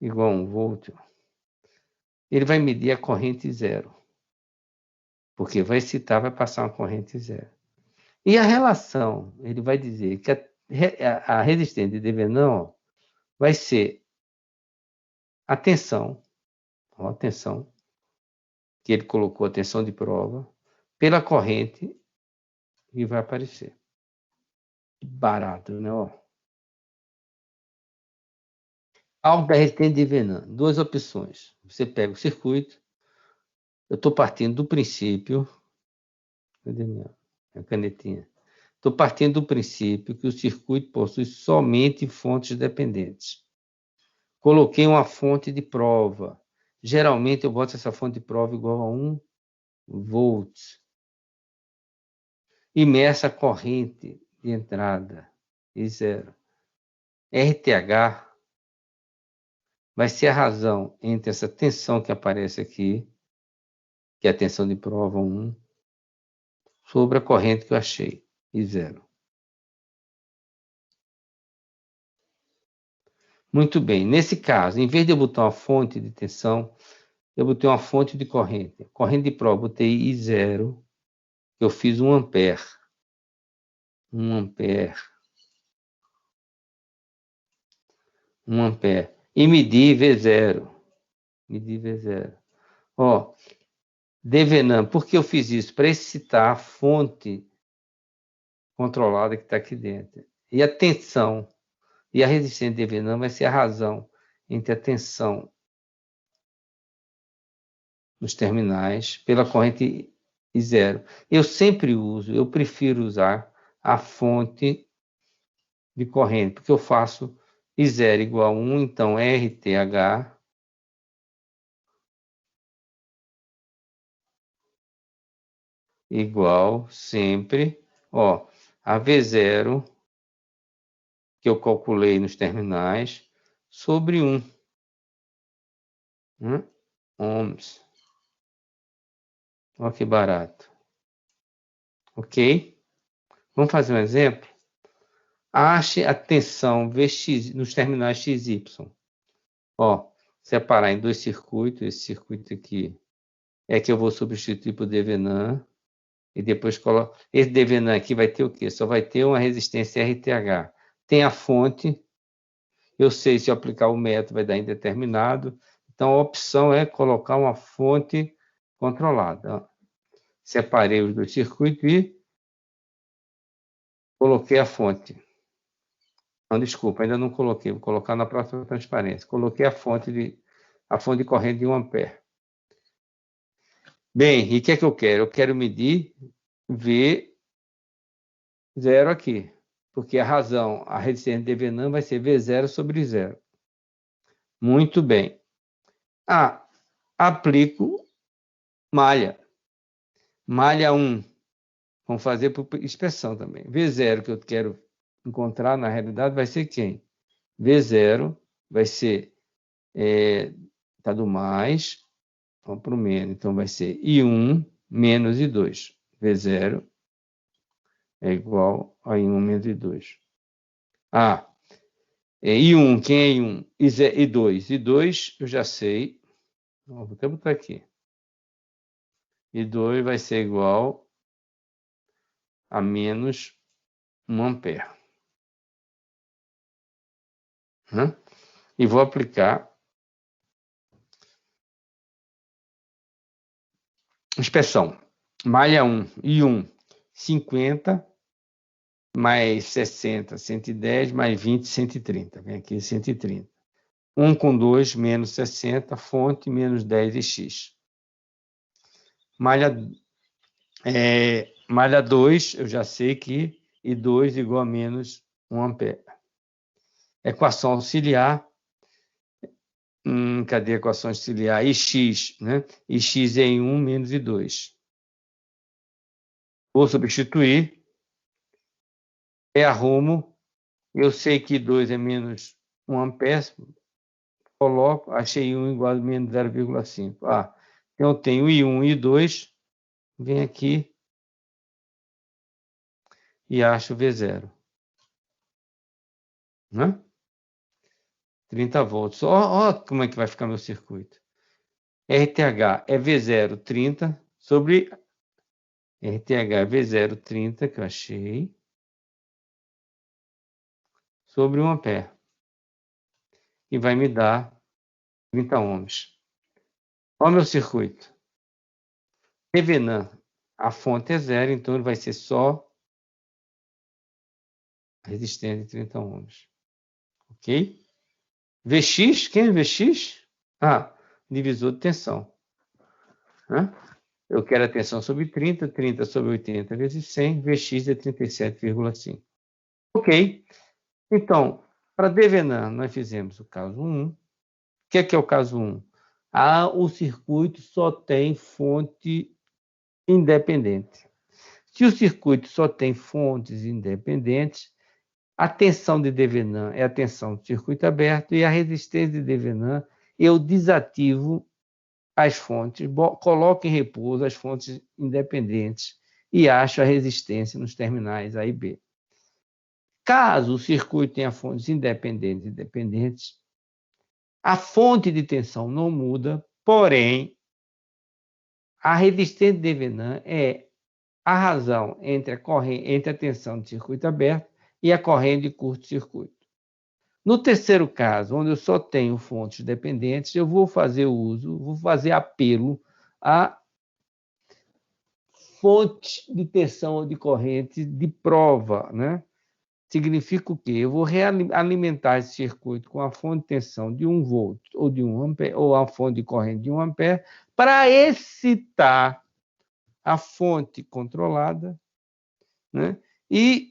A: igual a 1 volt, ele vai medir a corrente zero. Porque vai excitar, vai passar uma corrente zero. E a relação, ele vai dizer que a resistência de Devenin vai ser a tensão, a tensão, que ele colocou a tensão de prova, pela corrente, e vai aparecer. Barato, né? Algo da resistência de Devenin. Duas opções. Você pega o circuito, Eu estou partindo do princípio... Cadê minha canetinha? Estou partindo do princípio que o circuito possui somente fontes dependentes. Coloquei uma fonte de prova. Geralmente eu boto essa fonte de prova igual a 1 volt. E meço a corrente de entrada e 0. RTH vai ser a razão entre essa tensão que aparece aqui, que é a tensão de prova 1, sobre a corrente que eu achei, e 0. Muito bem, nesse caso, em vez de eu botar uma fonte de tensão, eu botei uma fonte de corrente. Corrente de prova, botei I0, eu fiz 1 ampere. 1 ampere. 1 ampere. E medi V0. Medi V0. Ó, Devenant, por que eu fiz isso? Para excitar a fonte controlada que está aqui dentro. E a tensão e a resistência de Devenant vai ser a razão entre a tensão nos terminais pela corrente I0. Eu prefiro usar a fonte de corrente, porque eu faço I0 igual a 1, então RTH igual sempre, ó, a V0 que eu calculei nos terminais sobre 1 ohms. Olha que barato. Ok? Vamos fazer um exemplo? Ache a tensão Vx nos terminais XY. Ó, separar em 2 circuitos. Esse circuito aqui é que eu vou substituir por Devenant. E depois coloco. Esse Devenant aqui vai ter o quê? Só vai ter uma resistência RTH. Tem a fonte. Eu sei se eu aplicar o método vai dar indeterminado. Então a opção é colocar uma fonte controlada. Separei os 2 circuitos e coloquei a fonte. Não, desculpa, ainda não coloquei. Vou colocar na próxima transparência. Coloquei a fonte de corrente de 1 ampere. Bem, e o que é que eu quero? Eu quero medir V0 aqui, porque a razão, a resistência de Devenant vai ser V0 sobre 0. Muito bem. Aplico malha. Malha 1. Vamos fazer por expressão também. V0 que eu quero encontrar, na realidade, vai ser quem? V0 vai ser, tá do mais, vamos para o menos. Então, vai ser I1 menos I2. V0 é igual a I1 menos I2. I1, quem é I1? I2. I2 eu já sei. Vou até botar aqui. I2 vai ser igual a menos 1 ampere. E vou aplicar inspeção. Malha 1, I1, 50, mais 60, 110, mais 20, 130. Vem aqui, 130. 1 com 2, menos 60, fonte, menos 10 e x. Malha 2, eu já sei que I2 igual a menos 1 ampere. Equação auxiliar. Cadê a equação auxiliar? Ix, né? Ix é I1 menos I2. Vou substituir. Arrumo. Eu sei que I2 é menos 1 ampere. Coloco, achei I1 igual a menos 0,5. Então eu tenho I1 e I2. Vem aqui e acho V0. Né? 30 volts. Ó como é que vai ficar meu circuito. RTH é V0 30 sobre RTH V0 30, que eu achei, sobre 1 ampere. E vai me dar 30 ohms. Olha o meu circuito. Devenant, a fonte é 0, então ele vai ser só resistência de 30 ohms. Ok? Vx, quem é Vx? Divisor de tensão. né? Eu quero a tensão sobre 30, 30 sobre 80 vezes 100, Vx é 37,5. Ok. Então, para Devenan, nós fizemos o caso 1. O que é o caso 1? O circuito só tem fonte independente. Se o circuito só tem fontes independentes, a tensão de Devenan é a tensão do circuito aberto e a resistência de Devenan eu desativo as fontes, coloco em repouso as fontes independentes e acho a resistência nos terminais A e B. Caso o circuito tenha fontes independentes e dependentes, a fonte de tensão não muda, porém, a resistência de Devenan é a razão entre a tensão de circuito aberto e a corrente de curto-circuito. No terceiro caso, onde eu só tenho fontes dependentes, eu vou fazer apelo a fonte de tensão ou de corrente de prova, né? Significa o quê? Eu vou realimentar esse circuito com a fonte de tensão de 1 volt ou de 1 ampere, ou a fonte de corrente de 1 ampere, para excitar a fonte controlada, né? E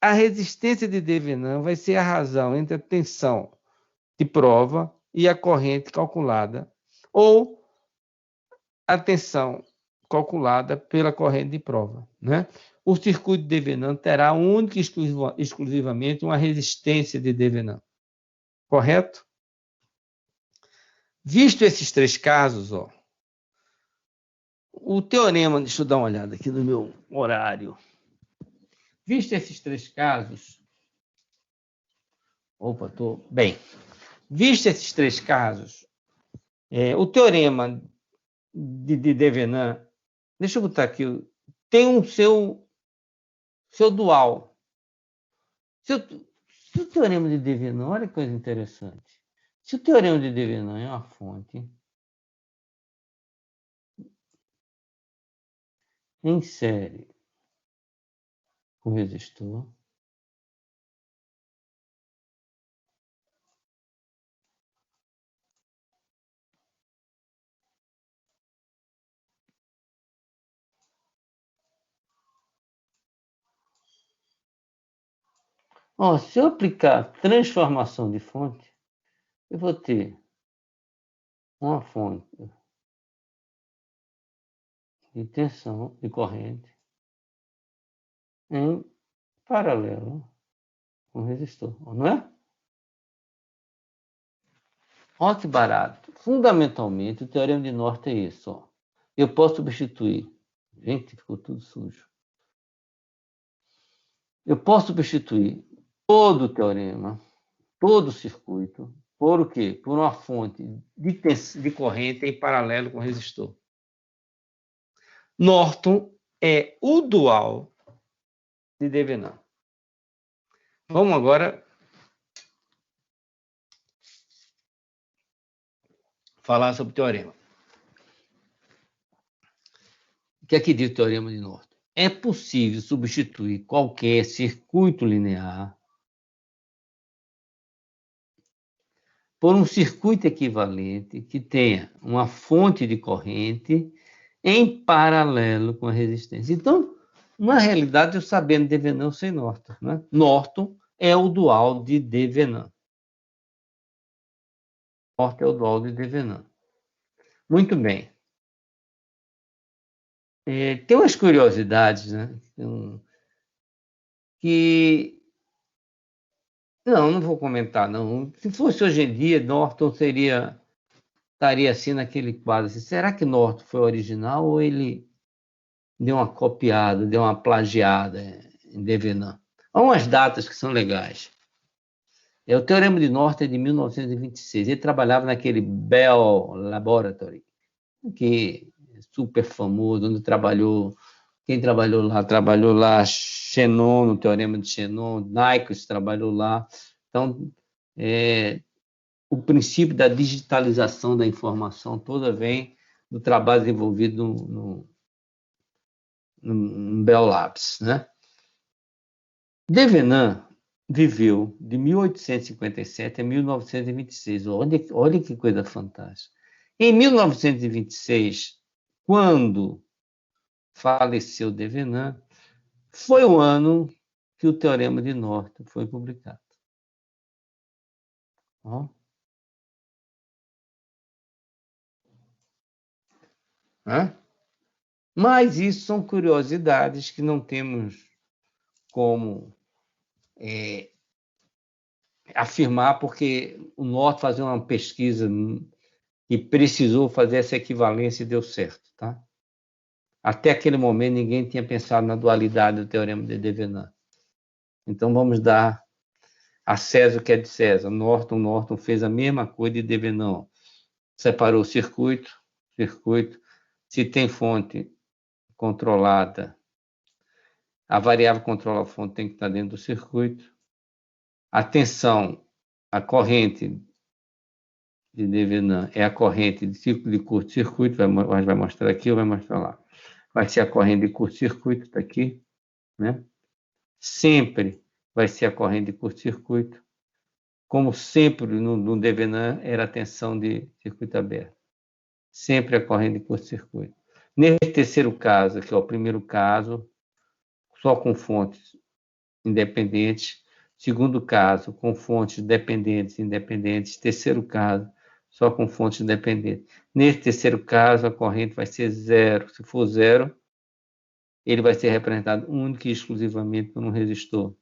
A: a resistência de Devenan vai ser a razão entre a tensão de prova e a corrente calculada, ou a tensão calculada pela corrente de prova, né? O circuito de Devenan terá única e exclusivamente uma resistência de Devenan. Correto? Visto esses três casos, o teorema, deixa eu dar uma olhada aqui no meu horário. Visto esses três casos, visto esses três casos, o teorema de Devenan, deixa eu botar aqui, tem um seu dual. Se o teorema de Devenan, olha que coisa interessante. Se o teorema de Devenan é uma fonte em série com resistor, se eu aplicar transformação de fonte, eu vou ter uma fonte de tensão e corrente em paralelo com resistor, não é? Olha que barato. Fundamentalmente, o teorema de Norton é isso. Eu posso substituir. Gente, ficou tudo sujo. Eu posso substituir todo o teorema, todo o circuito, por o quê? Por uma fonte de corrente em paralelo com o resistor. Norton é o dual de Devenan. Vamos agora falar sobre o teorema. O que é que diz o teorema de Norton? É possível substituir qualquer circuito linear por um circuito equivalente que tenha uma fonte de corrente em paralelo com a resistência. Então, na realidade, eu sabendo Devenan, eu sei Norton, né? Norton é o dual de Devenan. Norton é o dual de Devenan. Muito bem. Tem umas curiosidades, né? Que não vou comentar, não. Se fosse hoje em dia, Norton estaria assim naquele quadro. Assim, será que Norton foi original ou ele deu uma copiada, deu uma plagiada em Devenan? Há umas datas que são legais. O Teorema de Norton é de 1926. Ele trabalhava naquele Bell Laboratory, que é super famoso, onde quem trabalhou lá, Shannon, no Teorema de Shannon, Nyquist trabalhou lá. Então, o princípio da digitalização da informação toda vem do trabalho desenvolvido no Bell Labs, né? Devenan viveu de 1857 a 1926. Olha que coisa fantástica. Em 1926, quando faleceu Devenant, foi o ano que o Teorema de Norton foi publicado. Ó. Hã? Mas isso são curiosidades que não temos como afirmar, porque o Norton fazia uma pesquisa e precisou fazer essa equivalência e deu certo. Tá? Até aquele momento, ninguém tinha pensado na dualidade do Teorema de Devenant. Então, vamos dar a César o que é de César. Norton fez a mesma coisa de Devenant. Separou o circuito. Se tem fonte controlada, a variável que controla a fonte tem que estar dentro do circuito. A tensão, a corrente de Devenant é a corrente de ciclo de curto-circuito, vai mostrar aqui ou vai mostrar lá. Vai ser a corrente de curto-circuito, está aqui, né? Sempre vai ser a corrente de curto-circuito. Como sempre no Devenant era a tensão de circuito aberto. Sempre a corrente de curto-circuito. Nesse terceiro caso, que é o primeiro caso, só com fontes independentes. Segundo caso, com fontes dependentes e independentes. Terceiro caso, só com fontes independentes. Nesse terceiro caso, a corrente vai ser zero. Se for zero, ele vai ser representado única e exclusivamente por um resistor.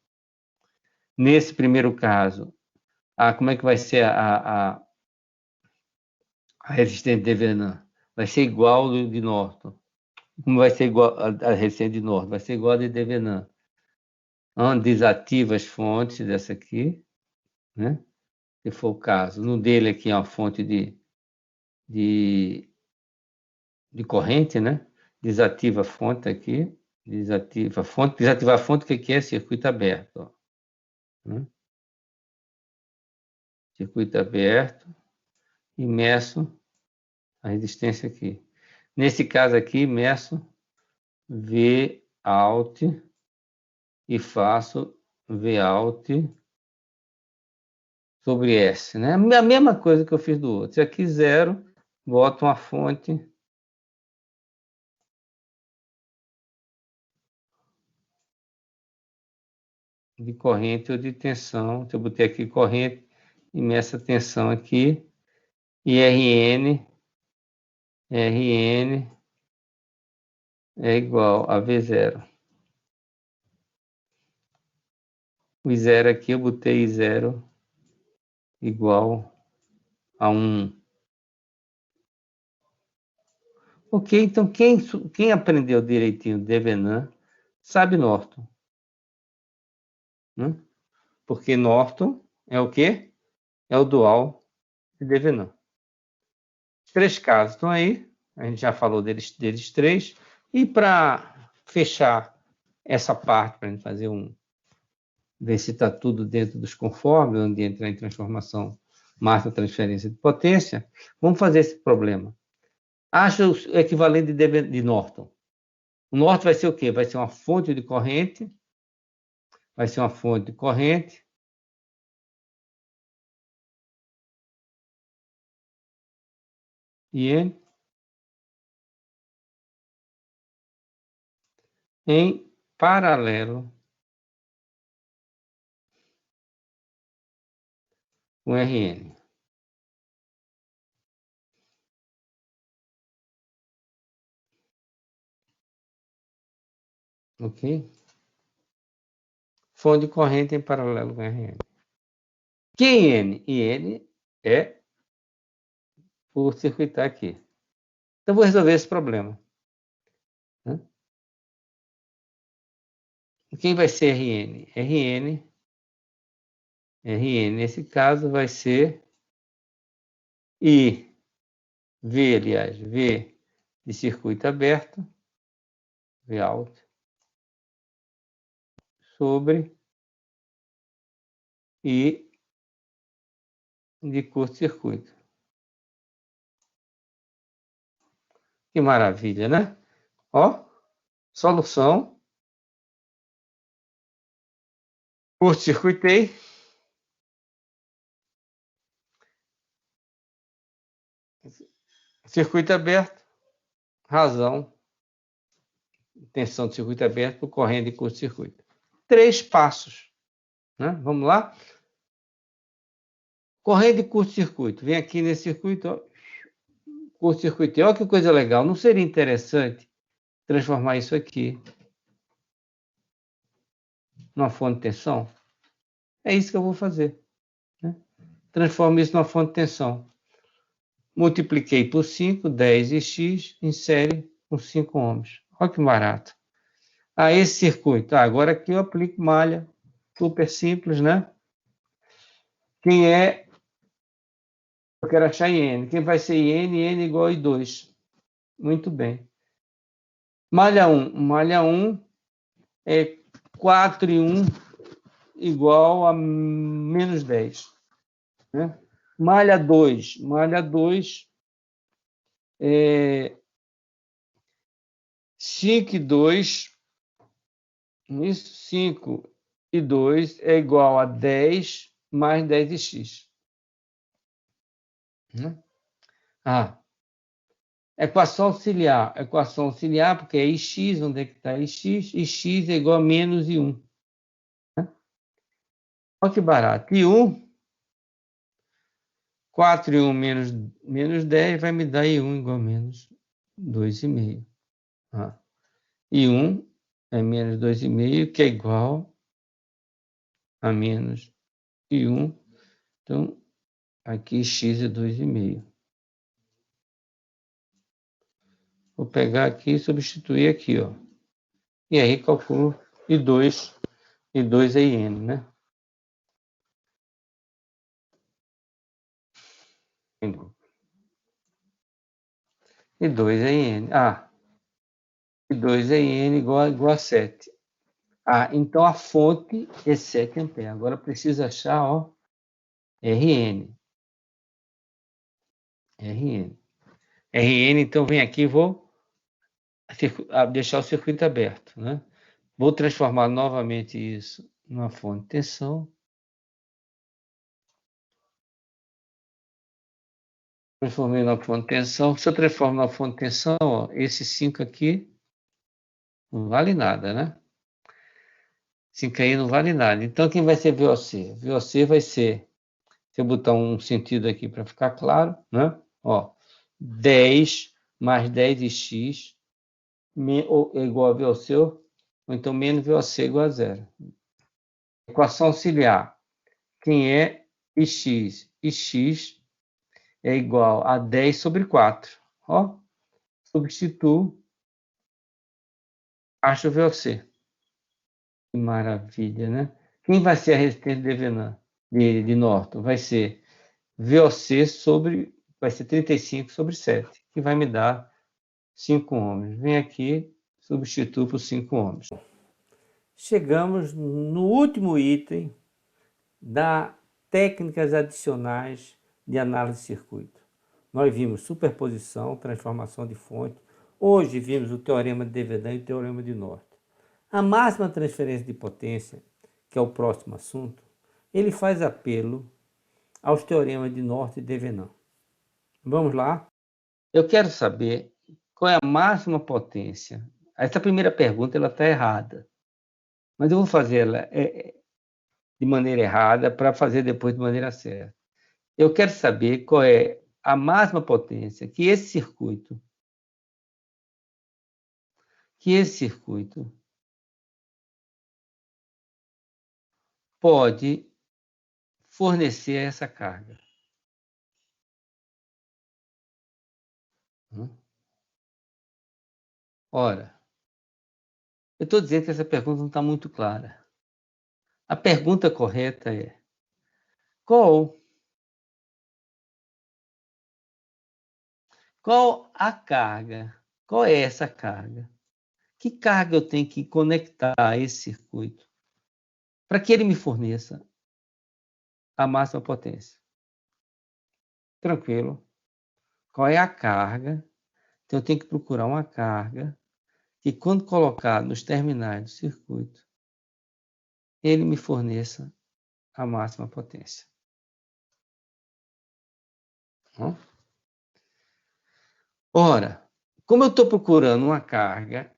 A: Nesse primeiro caso, como é que vai ser a resistência de Devenant? Vai ser igual ao de Norton. Como vai ser igual a resistência de Norton? Vai ser igual a de Devenant. Desativa as fontes dessa aqui, né? Se for o caso. No dele aqui é uma fonte de corrente, né? Desativa a fonte aqui, desativa a fonte, o que é? Circuito aberto. Ó. Né? Circuito aberto e meço a resistência aqui. Nesse caso aqui, meço V out e faço V out sobre S, né? A mesma coisa que eu fiz do outro. Se aqui zero, boto uma fonte de corrente ou de tensão. Se eu botei aqui corrente e meço a tensão aqui, e Rn é igual a V0. O zero aqui eu botei zero igual a 1. Ok, então quem aprendeu direitinho Devenant sabe Norton. Né? Porque Norton é o quê? É o dual de Devenant. Três casos estão aí, a gente já falou deles três. E para fechar essa parte, para a gente fazer ver se está tudo dentro dos conformes, onde entra em transformação, massa, transferência de potência, vamos fazer esse problema. Acha o equivalente de Norton. O Norton vai ser o quê? Vai ser uma fonte de corrente, e em paralelo com Rn. Ok? Fonte de corrente em paralelo com Rn. Quem N? E N é por circuitar aqui. Então, vou resolver esse problema. Né? Quem vai ser Rn? Rn, nesse caso, vai ser I, V, aliás, V de circuito aberto, V out, sobre I de curto-circuito. Que maravilha, né? Ó, solução. Curto-circuitei. Circuito aberto, razão, tensão de circuito aberto por corrente de curto-circuito. 3 passos, né? Vamos lá? Corrente de curto-circuito. Vem aqui nesse circuito, ó. Curto-circuito. Olha que coisa legal. Não seria interessante transformar isso aqui numa fonte de tensão? É isso que eu vou fazer, né? Transformo isso numa fonte de tensão. Multipliquei por 5, 10 e x, em série com 5 ohms. Olha que barato. Esse circuito. Agora aqui eu aplico malha. Super simples, né? Quem é? Eu quero achar IN. Quem vai ser IN? IN igual a I2. Muito bem. Malha 1. Malha 1 é 4 e 1 igual a menos 10. Né? Malha 2. Malha 2 é 5 e 2. Isso, 5 e 2 é igual a 10 mais 10 de x. Equação auxiliar. Equação auxiliar, porque é ix, onde é que está ix? Ix é igual a menos I1. Olha que barato. I1, 4 e 1 menos 10 vai me dar I1 igual a menos 2,5. I1 é menos 2,5, que é igual a menos I1. Então, aqui x é 2,5. Vou pegar aqui e substituir aqui, ó. E aí calculo I2 é IN, né? I2 é IN. I2 é IN igual a 7. Então a fonte é 7 amperes. Agora preciso achar, ó, RN. RN, então vem aqui e vou deixar o circuito aberto, né? Vou transformar novamente isso numa fonte de tensão. Transformei numa fonte de tensão. Se eu transformo numa fonte de tensão, ó, esse 5 aqui não vale nada, né? 5 aí não vale nada. Então, quem vai ser VOC? VOC vai ser, se eu botar um sentido aqui para ficar claro, né? Ó, 10 mais 10 de x é igual a VOC, ou então menos VOC igual a 0. Equação auxiliar. Quem é ix? Ix é igual a 10 sobre 4. Ó, substituo, acho o VOC. Que maravilha, né? Quem vai ser a resistência de Venan, de Norton? Vai ser VOC vai ser 35 sobre 7, que vai me dar 5 ohms. Vem aqui, substituo por 5 ohms. Chegamos no último item da técnicas adicionais de análise de circuito. Nós vimos superposição, transformação de fonte. Hoje vimos o teorema de Devedan e o teorema de Norton. A máxima transferência de potência, que é o próximo assunto, ele faz apelo aos teoremas de Norton e Devenan. Vamos lá? Eu quero saber qual é a máxima potência. Essa primeira pergunta está errada, mas eu vou fazer ela de maneira errada para fazer depois de maneira certa. Eu quero saber qual é a máxima potência que esse circuito pode fornecer essa carga. Ora, eu estou dizendo que essa pergunta não está muito clara. A pergunta correta é: qual a carga? Qual é essa carga? Que carga eu tenho que conectar a esse circuito para que ele me forneça a máxima potência? Tranquilo. Qual é a carga? Então eu tenho que procurar uma carga que, quando colocar nos terminais do circuito, ele me forneça a máxima potência. Ora, como eu estou procurando uma carga,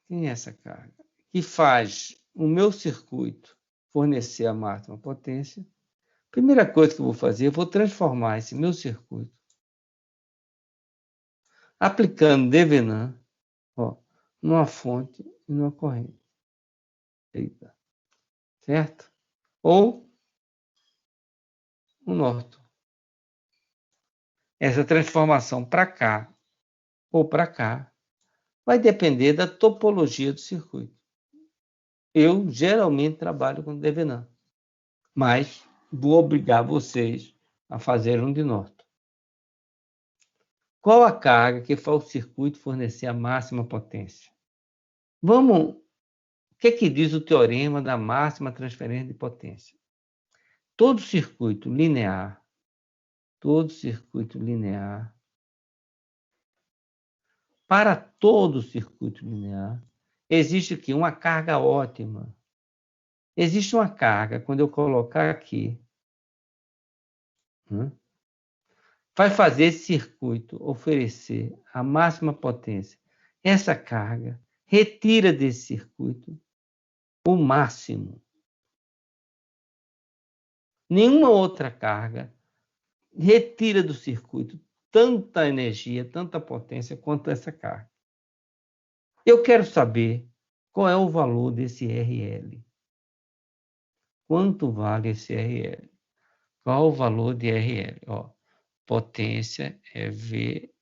A: quem é essa carga? Que faz o meu circuito fornecer a máxima potência. Primeira coisa que eu vou fazer, eu vou transformar esse meu circuito, aplicando Devenant, numa fonte e numa corrente. Eita. Certo? Ou o Norton. Essa transformação para cá ou para cá vai depender da topologia do circuito. Eu geralmente trabalho com Devenant, mas vou obrigar vocês a fazer um de Norton. Qual a carga que faz o circuito fornecer a máxima potência? Vamos. O que diz o teorema da máxima transferência de potência? Todo circuito linear, para todo circuito linear, existe aqui uma carga ótima. Existe uma carga, quando eu colocar aqui, vai fazer esse circuito oferecer a máxima potência. Essa carga retira desse circuito o máximo. Nenhuma outra carga retira do circuito tanta energia, tanta potência quanto essa carga. Eu quero saber qual é o valor desse RL. Quanto vale esse RL? Qual o valor de RL? Potência é V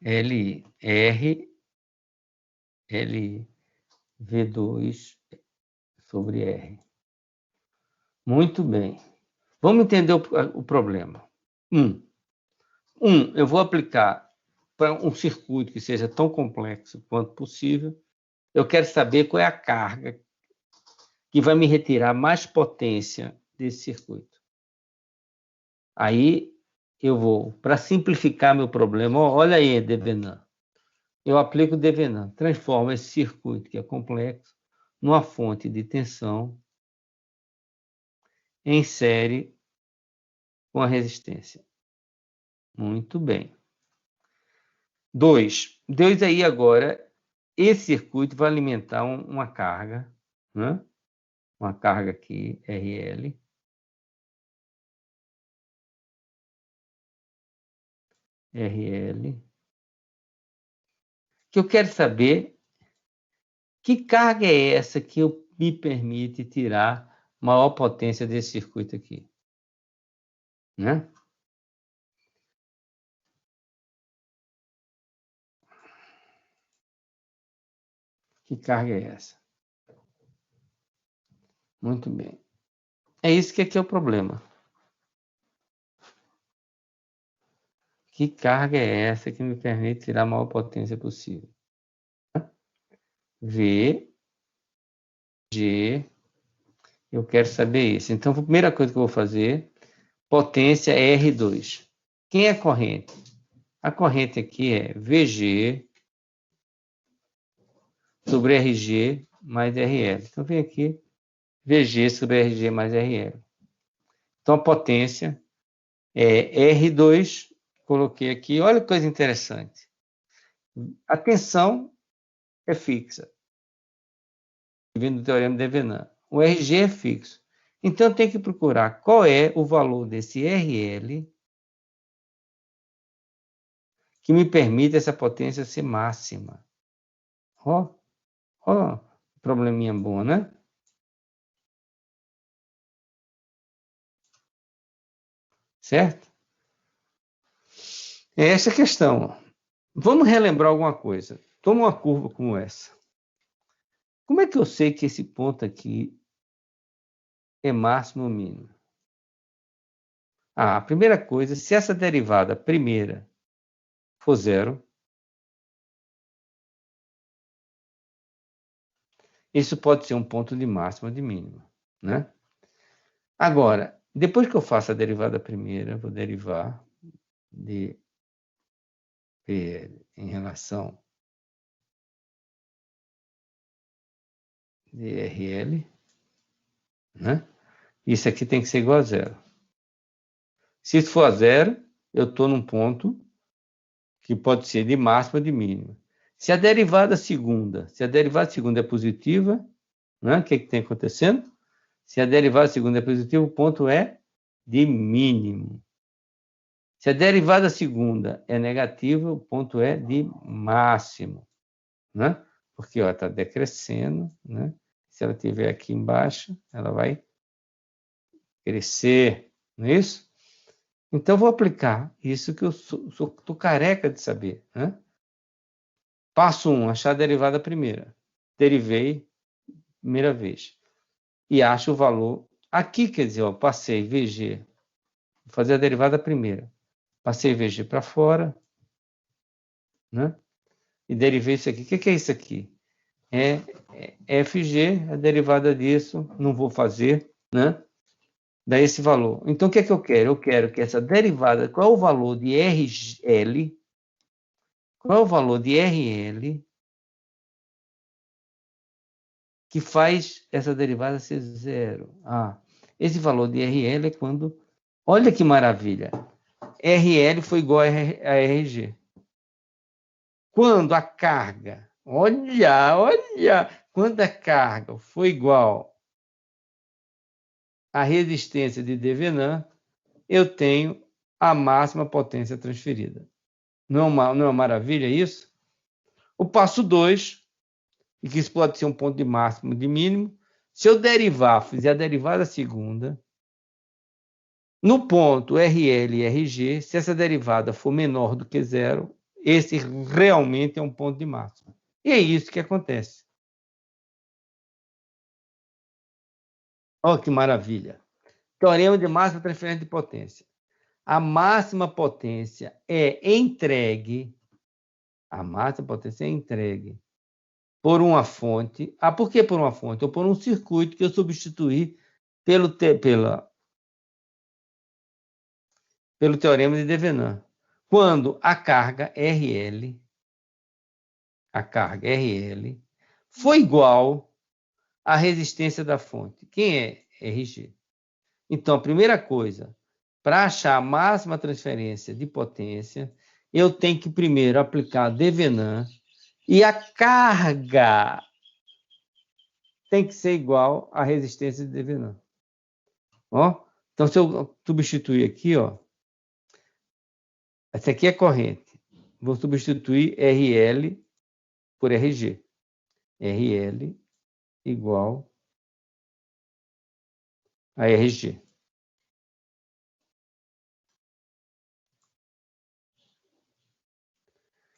A: L R L V2 sobre R. Muito bem. Vamos entender o problema. Eu vou aplicar para um circuito que seja tão complexo quanto possível. Eu quero saber qual é a carga que vai me retirar mais potência desse circuito. Aí eu vou, para simplificar meu problema, olha aí, Devenant. Eu aplico o Devenant, transformo esse circuito, que é complexo, numa fonte de tensão em série com a resistência. Muito bem. 2. Deus aí agora, esse circuito vai alimentar uma carga, né? Uma carga aqui, RL. RL. Que eu quero saber que carga é essa que me permite tirar maior potência desse circuito aqui, né? Que carga é essa? Muito bem. É isso que aqui é o problema. Que carga é essa que me permite tirar a maior potência possível? V, G, eu quero saber isso. Então, a primeira coisa que eu vou fazer, potência é R2. Quem é a corrente? A corrente aqui é VG sobre RG mais RL. Então, vem aqui, VG sobre RG mais RL. Então, a potência é R2, coloquei aqui. Olha que coisa interessante. A tensão é fixa, vindo do teorema de Devenant. O RG é fixo. Então, eu tenho que procurar qual é o valor desse RL que me permite essa potência ser máxima. Probleminha bom, né? Certo? É essa a questão. Vamos relembrar alguma coisa. Toma uma curva como essa. Como é que eu sei que esse ponto aqui é máximo ou mínimo? A primeira coisa, se essa derivada primeira for zero, isso pode ser um ponto de máxima ou de mínima, né? Agora, depois que eu faço a derivada primeira, vou derivar de PL em relação de RL, né? Isso aqui tem que ser igual a zero. Se isso for a zero, eu estou num ponto que pode ser de máxima ou de mínima. Se a derivada segunda é positiva, né? O que tem acontecendo? Se a derivada segunda é positiva, o ponto é de mínimo. Se a derivada segunda é negativa, o ponto é de máximo, né? Porque está decrescendo, né? Se ela estiver aqui embaixo, ela vai crescer, não é isso? Então, vou aplicar isso que eu estou careca de saber, né? Passo 1, achar a derivada primeira. Derivei, primeira vez. E acho o valor. Aqui, quer dizer, ó, passei VG. Vou fazer a derivada primeira. Passei VG para fora, né? E derivei isso aqui. O que é isso aqui? É FG, a derivada disso, não vou fazer, né? Dá esse valor. Então, o que é que eu quero? Eu quero que essa derivada, qual é o valor de RL? Qual é o valor de RL que faz essa derivada ser zero? Esse valor de RL é quando... Olha que maravilha! RL foi igual a RG. Quando a carga... Olha! Quando a carga foi igual à resistência de Devenant, eu tenho a máxima potência transferida. Não é uma maravilha isso? O passo 2, e que isso pode ser um ponto de máximo e de mínimo, se eu derivar, fizer a derivada segunda, no ponto RL e RG, se essa derivada for menor do que zero, esse realmente é um ponto de máximo. E é isso que acontece. Olha que maravilha. Teorema de máxima transferência de potência. A máxima potência é entregue, por uma fonte. Por que por uma fonte? Ou por um circuito que eu substituí pelo teorema de Devenant. Quando a carga RL foi igual à resistência da fonte. Quem é RG? Então, a primeira coisa, para achar a máxima transferência de potência, eu tenho que primeiro aplicar Devenant e a carga tem que ser igual à resistência de Devenant. Ó, então, se eu substituir aqui, ó, essa aqui é corrente. Vou substituir RL por RG. RL igual a RG.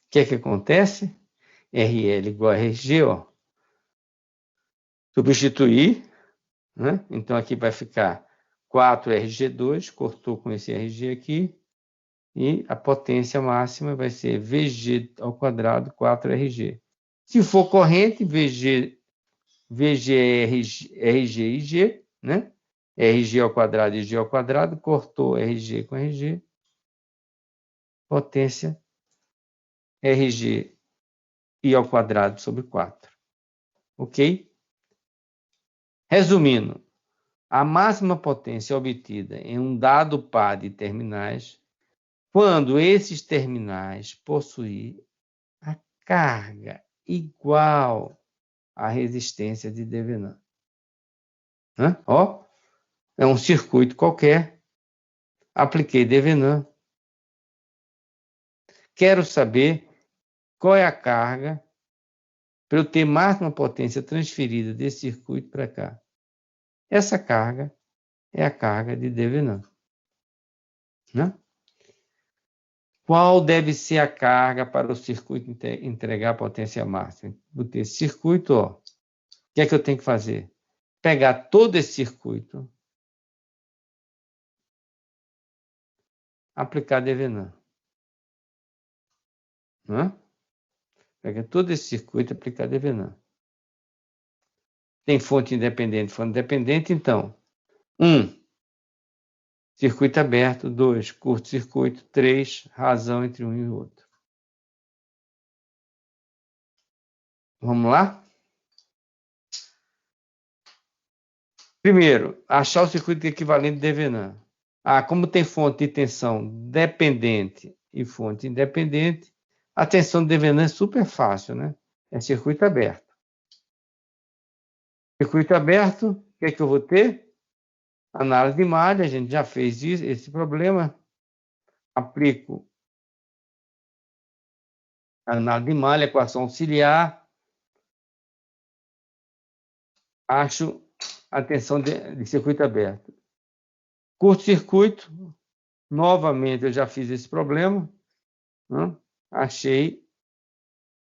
A: O que é que acontece? RL igual a RG, ó. Substituir, né? Então aqui vai ficar 4RG2, cortou com esse RG aqui, e a potência máxima vai ser VG ao quadrado 4RG. Se for corrente, VG RG e G, né? RG ao quadrado e G ao quadrado, cortou RG com RG, potência RG I ao quadrado sobre 4. Ok? Resumindo, a máxima potência obtida em um dado par de terminais quando esses terminais possuírem a carga igual à resistência de Devenant. Ó, é um circuito qualquer, apliquei Devenant, quero saber qual é a carga para eu ter máxima potência transferida desse circuito para cá. Essa carga é a carga de Devenant. Qual deve ser a carga para o circuito entregar a potência máxima? Botei esse circuito, ó. O que é que eu tenho que fazer? Pegar todo esse circuito, aplicar Devenant. Pegar todo esse circuito e aplicar Devenant. Tem fonte independente, então. 1, circuito aberto. 2, curto-circuito. 3, razão entre um e o outro. Vamos lá? Primeiro, achar o circuito equivalente de Devenin. Como tem fonte de tensão dependente e fonte independente, a tensão de Devenin é super fácil, né? É circuito aberto. Circuito aberto, o que é que eu vou ter? Análise de malha, a gente já fez isso, esse problema. Aplico a análise de malha, equação auxiliar. Acho a tensão de circuito aberto. Curto-circuito, novamente eu já fiz esse problema. Né? Achei.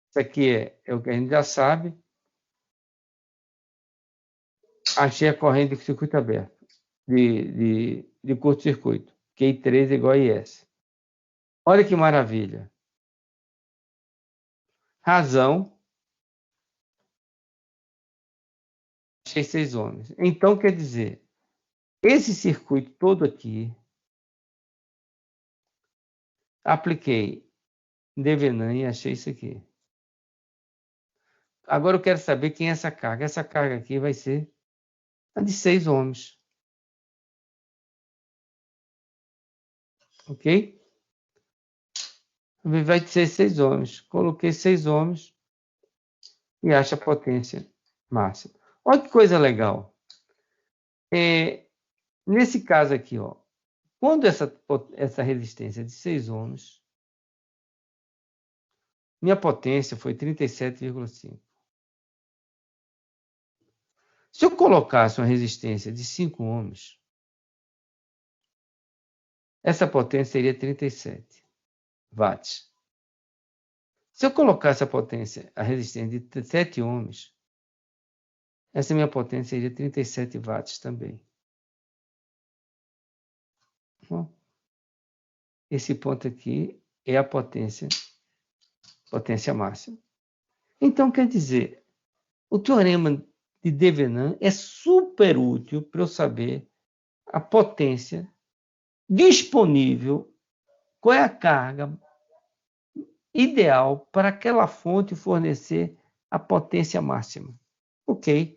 A: Isso aqui é o que a gente já sabe. Achei a corrente de circuito aberto, de curto-circuito. QI3 igual a IS. Olha que maravilha. Razão. Achei 6 ohms. Então, quer dizer, esse circuito todo aqui, apliquei Devenin e achei isso aqui. Agora eu quero saber quem é essa carga. Essa carga aqui vai ser a de 6 ohms. Ok? Vai ser 6 ohms. Coloquei 6 ohms e acho a potência máxima. Olha que coisa legal. Nesse caso aqui, ó, quando essa resistência é de 6 ohms, minha potência foi 37,5. Se eu colocasse uma resistência de 5 ohms, essa potência seria 37 watts. Se eu colocasse a resistência de 7 ohms, essa minha potência seria 37 watts também. Bom, esse ponto aqui é a potência máxima. Então, quer dizer, o teorema de Devenin é super útil para eu saber a potência disponível, qual é a carga ideal para aquela fonte fornecer a potência máxima. Ok?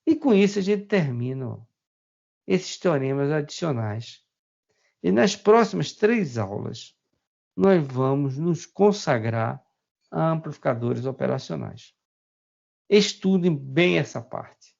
A: E com isso a gente termina esses teoremas adicionais. E nas próximas 3 aulas, nós vamos nos consagrar a amplificadores operacionais. Estudem bem essa parte.